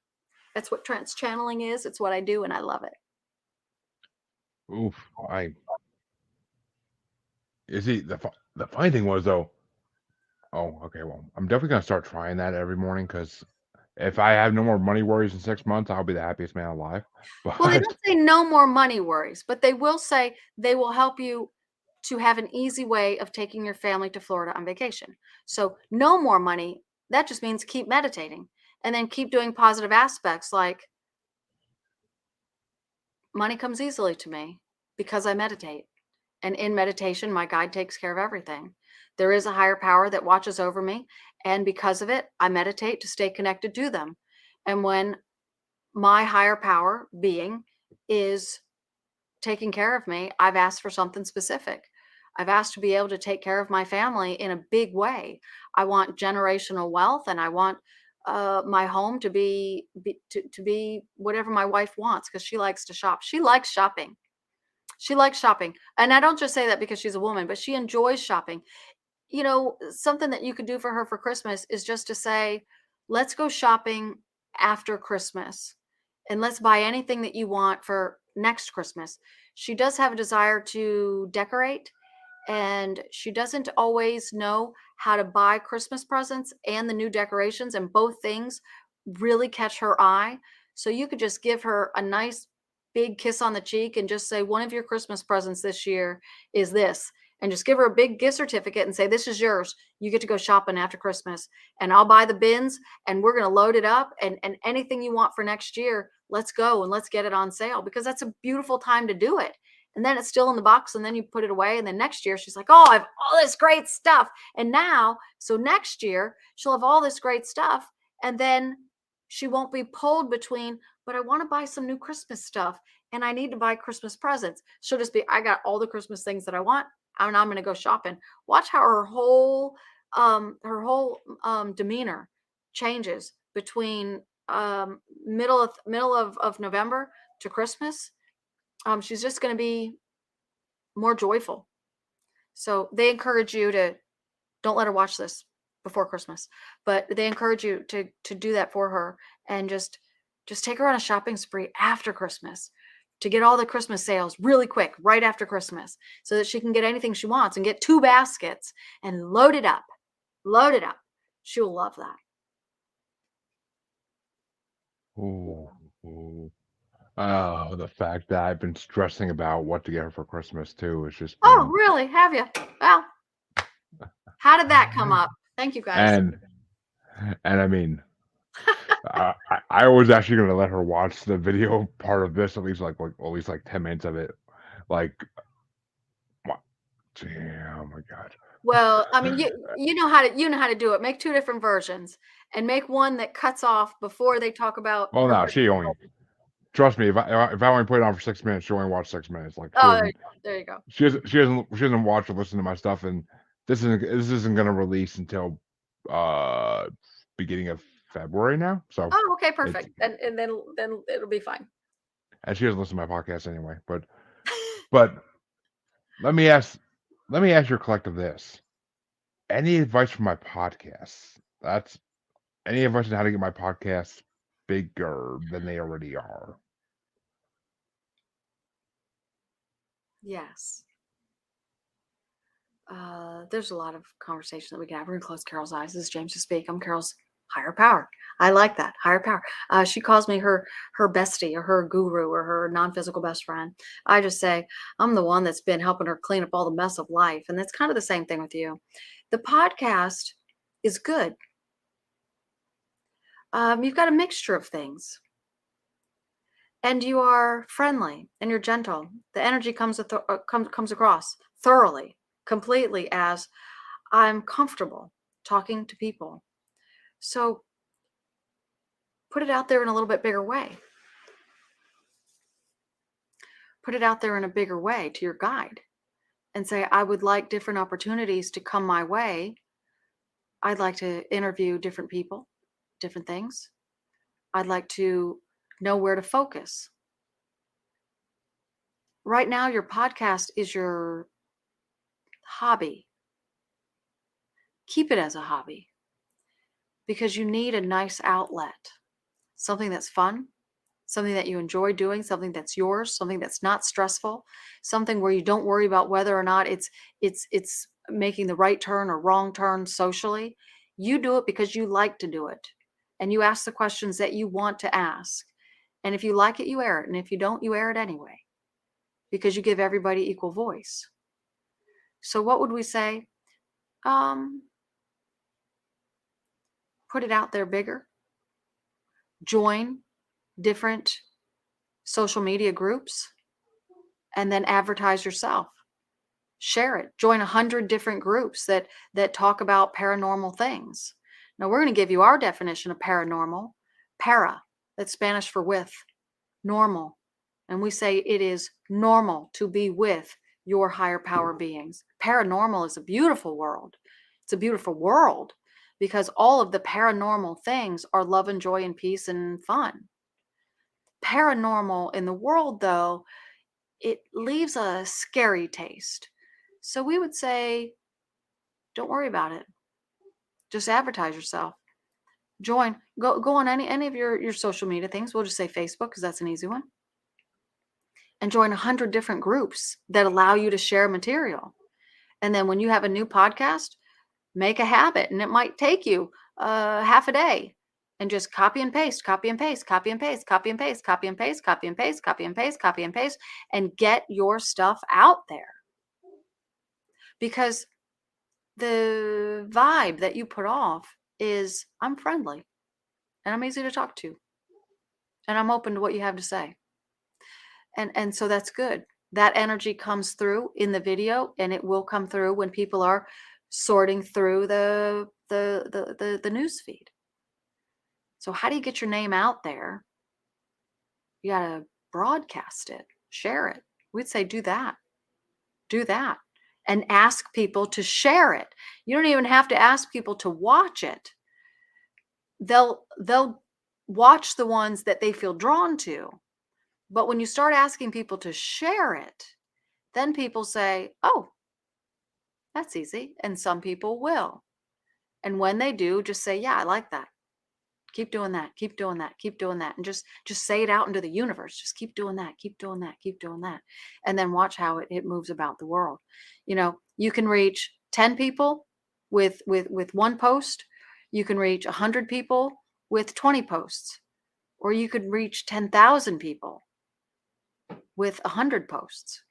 That's what trance channeling is. It's what I do, and I love it. Oof. The funny thing was though. Oh, okay. Well, I'm definitely gonna start trying that every morning because if I have no more money worries in 6 months, I'll be the happiest man alive. Well, they But don't say no more money worries, but they will say they will help you to have an easy way of taking your family to Florida on vacation. So no more money, that just means keep meditating and then keep doing positive aspects like money comes easily to me because I meditate. And in meditation, my guide takes care of everything. There is a higher power that watches over me. And because of it, I meditate to stay connected to them. And when my higher power being is taking care of me, I've asked for something specific. I've asked to be able to take care of my family in a big way. I want generational wealth, and I want my home to be whatever my wife wants because she likes to shop. She likes shopping. She likes shopping. And I don't just say that because she's a woman, but she enjoys shopping. You know, something that you could do for her for Christmas is just to say, let's go shopping after Christmas and let's buy anything that you want for next Christmas. She does have a desire to decorate, and she doesn't always know how to buy Christmas presents and the new decorations, and both things really catch her eye. So you could just give her a nice big kiss on the cheek and just say, one of your Christmas presents this year is this. And just give her a big gift certificate and say, this is yours. You get to go shopping after Christmas. And I'll buy the bins and we're going to load it up. And anything you want for next year, let's go and let's get it on sale, because that's a beautiful time to do it. And then it's still in the box, and then you put it away. And then next year she's like, oh, I have all this great stuff. And now, so next year she'll have all this great stuff. And then she won't be pulled between, but I want to buy some new Christmas stuff and I need to buy Christmas presents. She'll just be, I got all the Christmas things that I want. I'm going to go shopping. Watch how her whole demeanor changes between middle of November to Christmas. She's just going to be more joyful. So they encourage you to, don't let her watch this before Christmas, but they encourage you to do that for her, and just take her on a shopping spree after Christmas to get all the Christmas sales really quick, right after Christmas, so that she can get anything she wants and get 2 baskets and load it up. She'll love that. ooh, ooh. Oh, the fact that I've been stressing about what to get her for Christmas too is just Oh, been really? Have you? Well, how did that come up? Thank you, guys. and I mean, I was actually gonna let her watch the video part of this, at least like 10 minutes of it. Like, damn, oh my God. Well, I mean, you know how to do it. Make 2 different versions and make one that cuts off before they talk about Well, her. no, she only, trust me, if I only put it on for 6 minutes, she only watch 6 minutes. Like, Oh, there you go. she doesn't watch or listen to my stuff, and this isn't gonna release until beginning of February now. So Oh, okay, perfect. And then it'll be fine. and she doesn't listen to my podcast anyway. But let me ask your collective this: any advice for my podcasts? That's any advice on how to get my podcasts bigger than they already are? Yes. There's a lot of conversation that we can have. We're gonna close Carol's eyes. This is James to speak. I'm Carol's higher power. I like that, higher power. She calls me her bestie or her guru or her non-physical best friend. I just say I'm the one that's been helping her clean up all the mess of life, and that's kind of the same thing with you. The podcast is good. You've got a mixture of things. and you are friendly and you're gentle, the energy comes across thoroughly, completely, as I'm comfortable talking to people. So put it out there in a little bit bigger way. Put it out there in a bigger way to your guide and say, I would like different opportunities to come my way. I'd like to interview different people, different things. I'd like to know where to focus. Right now, your podcast is your hobby. Keep it as a hobby because you need a nice outlet, something that's fun, something that you enjoy doing, something that's yours, something that's not stressful, something where you don't worry about whether or not it's making the right turn or wrong turn socially. You do it because you like to do it, and you ask the questions that you want to ask. And if you like it, you air it, and if you don't, you air it anyway, because you give everybody equal voice. So what would we say? Put it out there bigger. Join different social media groups and then advertise yourself. Share it. Join 100 different groups that talk about paranormal things. Now we're going to give you our definition of paranormal. Para, that's Spanish for with. Normal. And we say it is normal to be with your higher power beings. Paranormal is a beautiful world. It's a beautiful world because all of the paranormal things are love and joy and peace and fun. Paranormal in the world, though, it leaves a scary taste. So we would say, don't worry about it. Just advertise yourself. Join. Go on any of your social media things. We'll just say Facebook because that's an easy one. And join 100 different groups that allow you to share material. And then when you have a new podcast, make a habit. And it might take you half a day. And just copy and paste, copy and paste, copy and paste, copy and paste, copy and paste, copy and paste, copy and paste, copy and paste, and get your stuff out there. Because the vibe that you put off is, I'm friendly and I'm easy to talk to and I'm open to what you have to say. And so that's good. That energy comes through in the video, and it will come through when people are sorting through the news feed. So how do you get your name out there? You got to broadcast it, share it. We'd say do that. Do that. And ask people to share it. You don't even have to ask people to watch it. They'll watch the ones that they feel drawn to. But when you start asking people to share it, then people say, oh, that's easy. And some people will. And when they do, just say, yeah, I like that. Keep doing that. Keep doing that. Keep doing that. And just say it out into the universe. Just keep doing that. Keep doing that. Keep doing that. And then watch how it moves about the world. You know, you can reach 10 people with one post. You can reach 100 people with 20 posts. Or you could reach 10,000 people with 100 posts.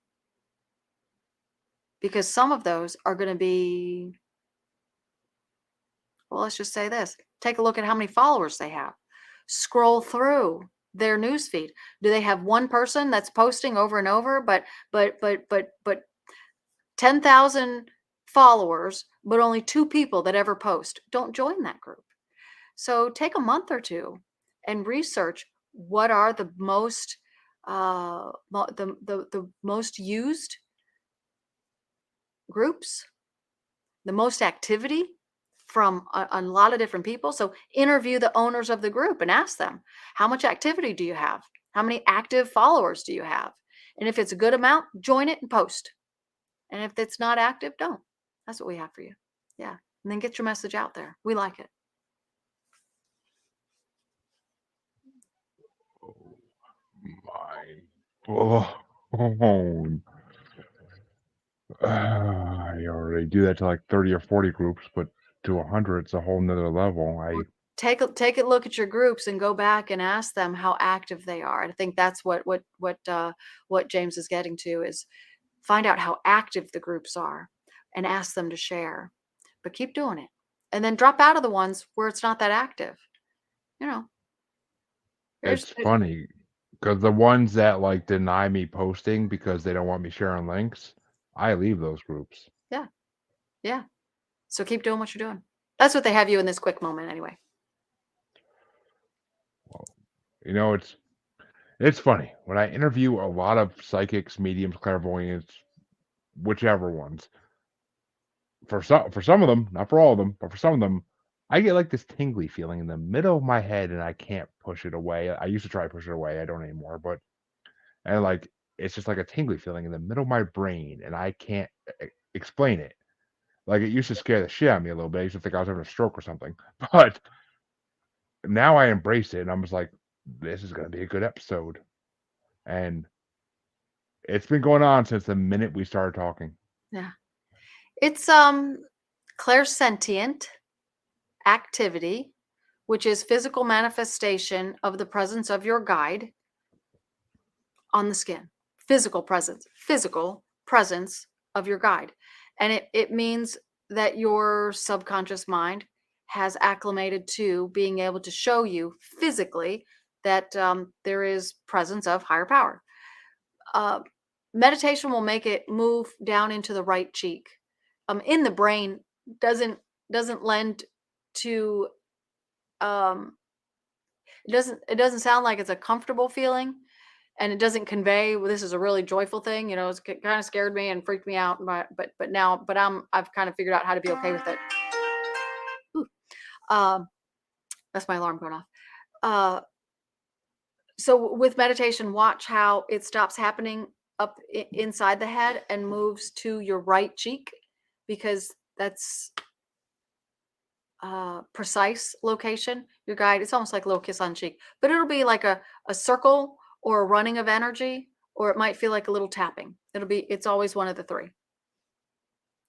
Because some of those are going to be, well, let's just say this. Take a look at how many followers they have. Scroll through their newsfeed. Do they have one person that's posting over and over, but 10,000 followers, but only 2 people that ever post? Don't join that group. So take a month or two and research what are the most the most used groups, the most activity from a lot of different people. So interview the owners of the group and ask them, how much activity do you have? How many active followers do you have? And if it's a good amount, join it and post. And if it's not active, don't. That's what we have for you. Yeah. And then get your message out there. We like it. My phone. I already do that to like 30 or 40 groups, but to 100, it's a whole nother level. Take a look at your groups and go back and ask them how active they are. I think that's what James is getting to, is find out how active the groups are and ask them to share. But keep doing it. And then drop out of the ones where it's not that active. You know. It's funny. Because the ones that like deny me posting because they don't want me sharing links, I leave those groups. Yeah. Yeah. So keep doing what you're doing. That's what they have you in this quick moment anyway. Well, you know, it's funny when I interview a lot of psychics, mediums, clairvoyants, whichever ones. For some of them, not for all of them, but for some of them, I get like this tingly feeling in the middle of my head, and I can't push it away. I used to try to push it away. I don't anymore, but and like it's just like a tingly feeling in the middle of my brain, and I can't explain it. Like it used to scare the shit out of me a little bit. I used to think I was having a stroke or something, but now I embrace it, and I'm just like, this is gonna be a good episode, and it's been going on since the minute we started talking. Yeah. It's clairsentient activity, which is physical manifestation of the presence of your guide on the skin. Physical presence of your guide. And it means that your subconscious mind has acclimated to being able to show you physically that there is presence of higher power. Meditation will make it move down into the right cheek. In the brain doesn't lend to it doesn't sound like it's a comfortable feeling, and it doesn't convey, well, this is a really joyful thing. It's kind of scared me and freaked me out, but now I've kind of figured out how to be okay with it. Ooh. That's my alarm going off. So with meditation, watch how it stops happening up inside the head and moves to your right cheek, because that's precise location. Your guide, it's almost like a little kiss on cheek, but it'll be like a circle or a running of energy, or it might feel like a little tapping. It's always one of the three.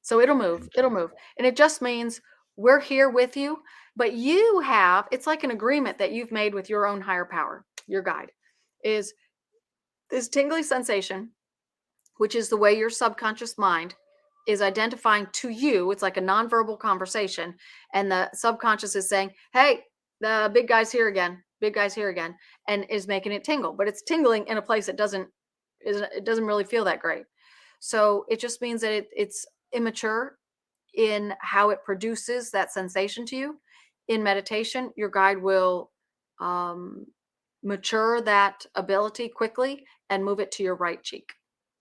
So it'll move. And it just means we're here with you, but it's like an agreement that you've made with your own higher power. Your guide is this tingly sensation, which is the way your subconscious mind is identifying to you. It's like a nonverbal conversation, and the subconscious is saying, hey, the big guy's here again, and is making it tingle, but it's tingling in a place that doesn't really feel that great. So it just means that it's immature in how it produces that sensation to you. In meditation, your guide will mature that ability quickly and move it to your right cheek,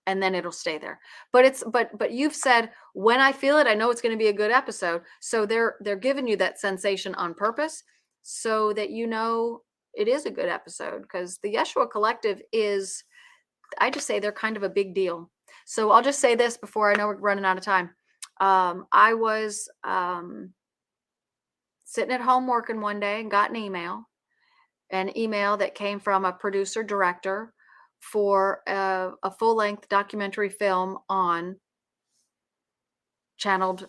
and then it'll stay there. But you've said, when I feel it, I know it's going to be a good episode. So they're giving you that sensation on purpose so that you know it is a good episode, because the Jeshua Collective is, I just say, they're kind of a big deal. So I'll just say this before I know we're running out of time. I was sitting at home working one day and got an email that came from a producer director for a full-length documentary film on channeled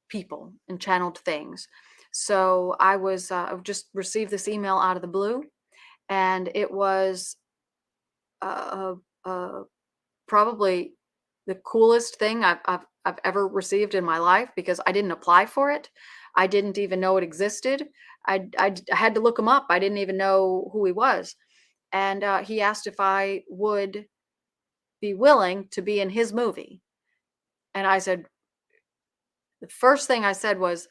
people and channeled things. So I just received this email out of the blue, and it was probably the coolest thing I've ever received in my life, because I didn't apply for it. I didn't even know it existed. I had to look him up. I didn't even know who he was. And he asked if I would be willing to be in his movie. And I said, the first thing I said was,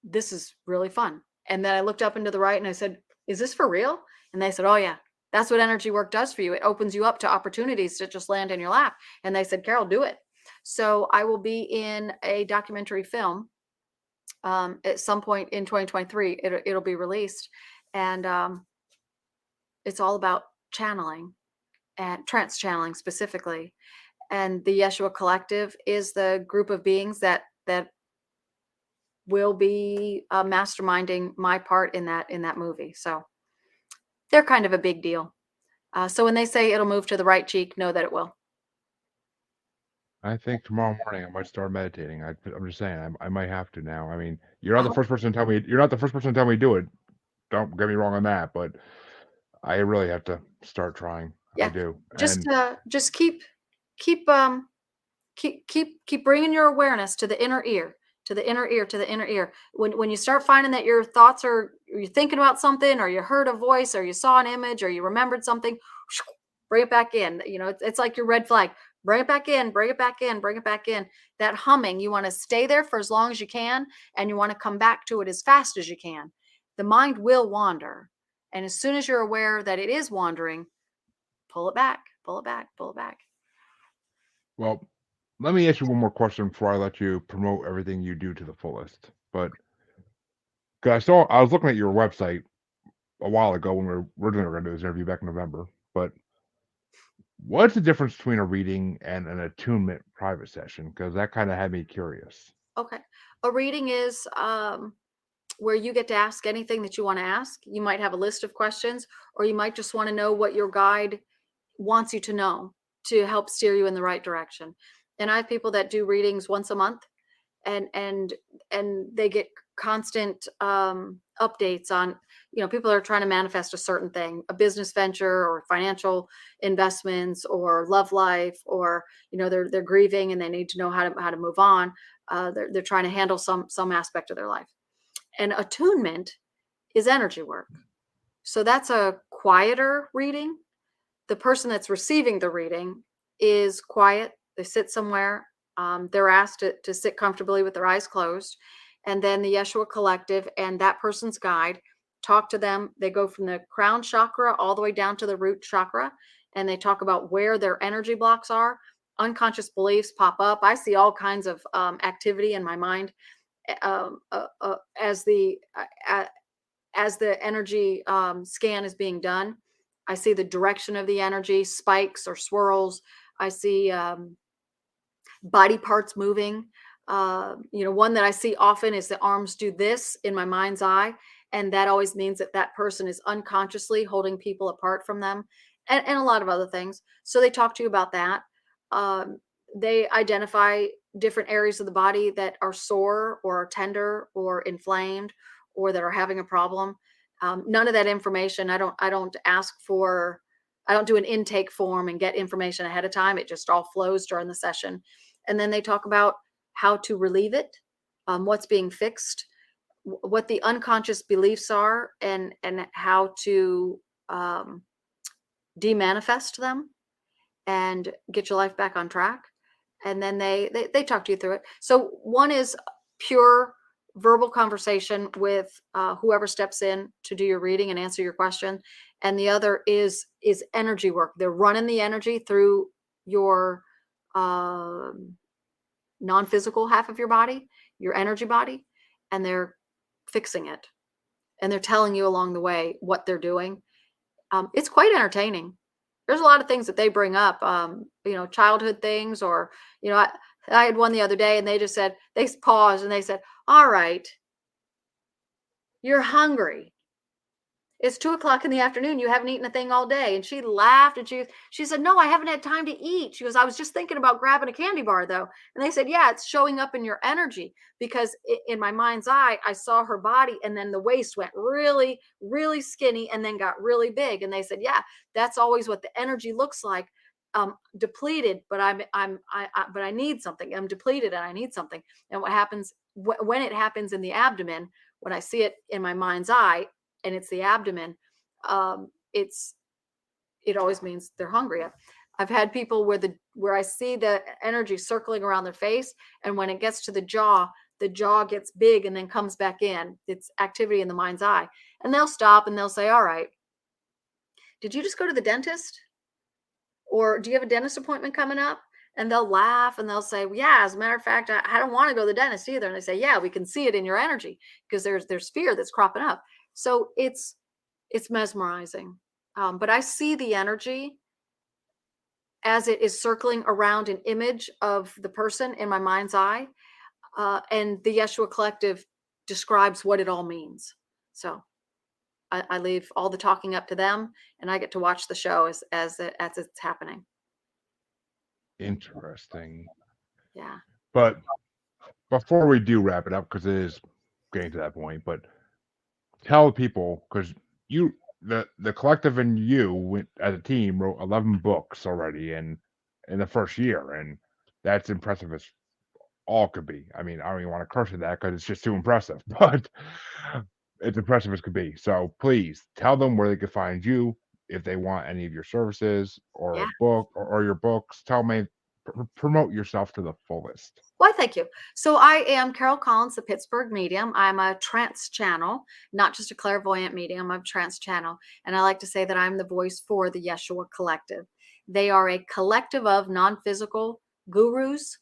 this is really fun. And then I looked up into the right and I said, is this for real? And they said, oh yeah, that's what energy work does for you. It opens you up to opportunities to just land in your lap. And they said, Carol, do it. So I will be in a documentary film at some point in 2023. It'll be released. And it's all about channeling, and trance channeling specifically. And the Jeshua Collective is the group of beings that will be masterminding my part in that movie. So they're kind of a big deal. So when they say it'll move to the right cheek, know that it will. I think tomorrow morning I might start meditating. I'm just saying, I might have to now. I mean, you're not the first person to tell me. You're not the first person to tell me to do it. Don't get me wrong on that, but I really have to start trying. Yeah. I do. Just keep bringing your awareness to the inner ear, to the inner ear, to the inner ear. When you start finding that your thoughts are you're thinking about something, or you heard a voice, or you saw an image, or you remembered something, bring it back in. It's like your red flag. Bring it back in, bring it back in, bring it back in. That humming, you want to stay there for as long as you can, and you want to come back to it as fast as you can. The mind will wander. And as soon as you're aware that it is wandering, pull it back, pull it back, pull it back. Well, let me ask you one more question before I let you promote everything you do to the fullest. But because I was looking at your website a while ago when we were originally going to do this interview back in November. But what's the difference between a reading and an attunement private session? Because that kind of had me curious. Okay. A reading is where you get to ask anything that you want to ask. You might have a list of questions, or you might just want to know what your guide wants you to know to help steer you in the right direction. And I have people that do readings once a month, and they get constant updates on, people are trying to manifest a certain thing, a business venture or financial investments or love life, or they're grieving and they need to know how to move on. They're trying to handle some aspect of their life. And attunement is energy work. So that's a quieter reading. The person that's receiving the reading is quiet. They sit somewhere. They're asked to sit comfortably with their eyes closed. And then the Jeshua Collective and that person's guide talk to them. They go from the crown chakra all the way down to the root chakra. And they talk about where their energy blocks are. Unconscious beliefs pop up. I see all kinds of activity in my mind as the energy scan is being done. I see the direction of the energy, spikes or swirls. I see body parts moving. One that I see often is the arms do this in my mind's eye. And that always means that person is unconsciously holding people apart from them, and a lot of other things. So they talk to you about that. They identify different areas of the body that are sore or tender or inflamed or that are having a problem. None of that information, I don't ask for. I don't do an intake form and get information ahead of time. It just all flows during the session. And then they talk about how to relieve it, what's being fixed, what the unconscious beliefs are, and how to demanifest them and get your life back on track. And then they talk to you through it. So one is pure verbal conversation with whoever steps in to do your reading and answer your question, and the other is energy work. They're running the energy through your non-physical half of your body, your energy body, and they're fixing it, and they're telling you along the way what they're doing. It's quite entertaining. There's a lot of things that they bring up, childhood things, or I had one the other day, and they just said, they paused and they said, all right, you're hungry. It's 2:00 in the afternoon. You haven't eaten a thing all day. And she laughed, and she said, no, I haven't had time to eat. She goes, I was just thinking about grabbing a candy bar though. And they said, yeah, it's showing up in your energy, because in my mind's eye, I saw her body, and then the waist went really, really skinny and then got really big. And they said, yeah, that's always what the energy looks like. Depleted, but but I need something. I'm depleted and I need something. And what happens when it happens in the abdomen, when I see it in my mind's eye and it's the abdomen, it always means they're hungry. I've had people where I see the energy circling around their face, and when it gets to the jaw gets big and then comes back in. It's activity in the mind's eye. And they'll stop and they'll say, all right, did you just go to the dentist? Or do you have a dentist appointment coming up? And they'll laugh and they'll say, well, yeah, as a matter of fact, I don't want to go to the dentist either. And they say, yeah, we can see it in your energy, because there's fear that's cropping up. So it's mesmerizing. But I see the energy as it is circling around an image of the person in my mind's eye. And the Jeshua Collective describes what it all means. So I leave all the talking up to them, and I get to watch the show as it's happening. Interesting. Yeah. But before we do wrap it up, because it is getting to that point, but tell people, because the collective and you went as a team wrote 11 books already in the first year, and that's impressive as all could be. I mean, I don't even want to curse at that because it's just too impressive. But it's impressive as could be. So please tell them where they can find you if they want any of your services or Yeah. a book or your books. Tell me, promote yourself to the fullest. Why, thank you. So I am Carol Collins, the Pittsburgh Medium. I'm a trance channel, not just a clairvoyant medium. I'm a trance channel. And I like to say that I'm the voice for the Jeshua Collective. They are a collective of non-physical gurus,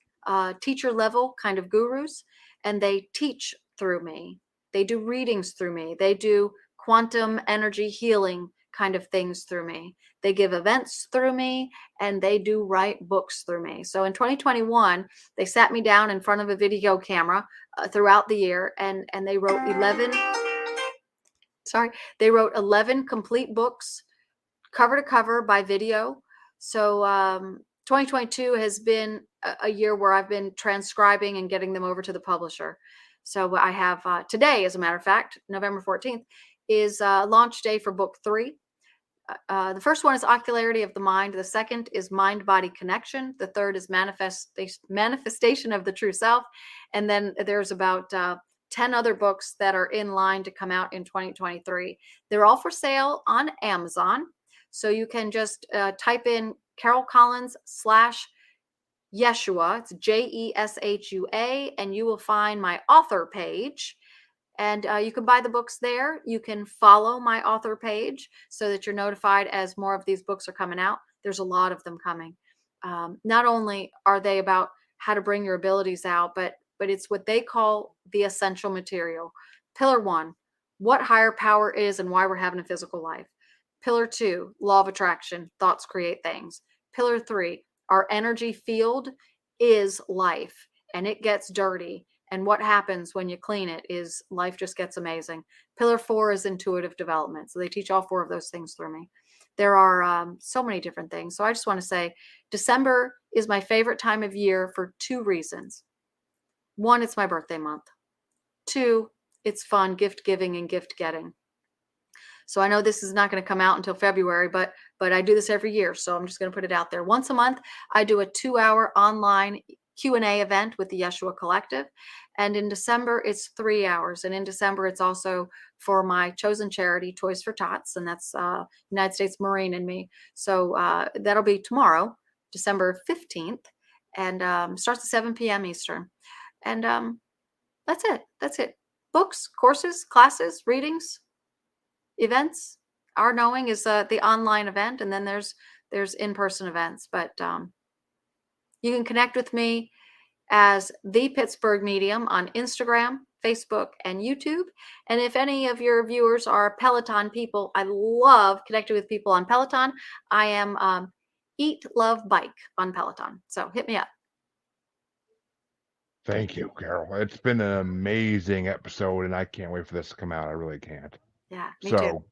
teacher level kind of gurus, and they teach through me. They do readings through me. They do quantum energy healing kind of things through me. They give events through me, and they do write books through me. So in 2021, they sat me down in front of a video camera throughout the year, and they wrote 11. Sorry, they wrote 11 complete books, cover to cover by video. So 2022 has been a year where I've been transcribing and getting them over to the publisher. So I have today, as a matter of fact, November 14th, is launch day for book 3. The first one is ocularity of the mind. The second is mind-body connection. The third is manifestation of the true self. And then there's about 10 other books that are in line to come out in 2023. They're all for sale on Amazon. So you can just type in Carol Collins / Jeshua. It's Jeshua, and you will find my author page. And you can buy the books there. You can follow my author page so that you're notified as more of these books are coming out. There's a lot of them coming. Not only are they about how to bring your abilities out, but it's what they call the essential material. Pillar 1, what higher power is and why we're having a physical life. Pillar 2, law of attraction, thoughts create things. Pillar 3, our energy field is life, and it gets dirty. And what happens when you clean it is life just gets amazing. Pillar 4 is intuitive development. So they teach all 4 of those things through me. There are so many different things. So I just want to say December is my favorite time of year for 2 reasons. 1, it's my birthday month. 2, it's fun gift giving and gift getting. So I know this is not going to come out until February, but I do this every year. So I'm just going to put it out there. Once a month, I do a 2-hour online Q&A event with the Jeshua Collective. And in December, it's 3 hours. And in December, it's also for my chosen charity, Toys for Tots. And that's United States Marine and me. So that'll be tomorrow, December 15th. And starts at 7 p.m. Eastern. And that's it. That's it. Books, courses, classes, readings, events. Our Knowing is the online event. And then there's in-person events. But you can connect with me as the Pittsburgh Medium on Instagram, Facebook, and YouTube. And if any of your viewers are Peloton people, I love connecting with people on Peloton. I am Eat, Love, Bike on Peloton. So hit me up. Thank you, Carol. It's been an amazing episode, and I can't wait for this to come out. I really can't. Yeah, me So, too.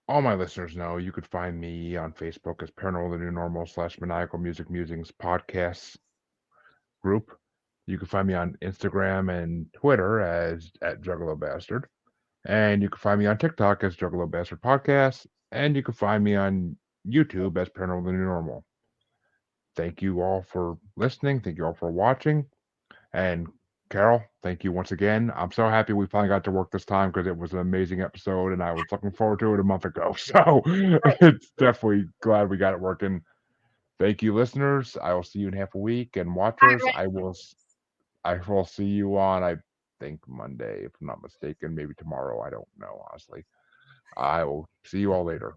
all my listeners know you could find me on Facebook as Paranormal the New Normal / Maniacal Music Musings podcasts group. You can find me on Instagram and Twitter as at Juggalo Bastard. And you can find me on TikTok as Juggalo Bastard Podcast. And you can find me on YouTube as Paranormal the New Normal. Thank you all for listening. Thank you all for watching. And Carol, thank you once again. I'm so happy we finally got to work this time because it was an amazing episode and I was looking forward to it a month ago. So it's definitely glad we got it working. Thank you, listeners. I will see you in half a week. And watchers, I will see you on, I think, Monday, if I'm not mistaken. Maybe tomorrow. I don't know, honestly. I will see you all later.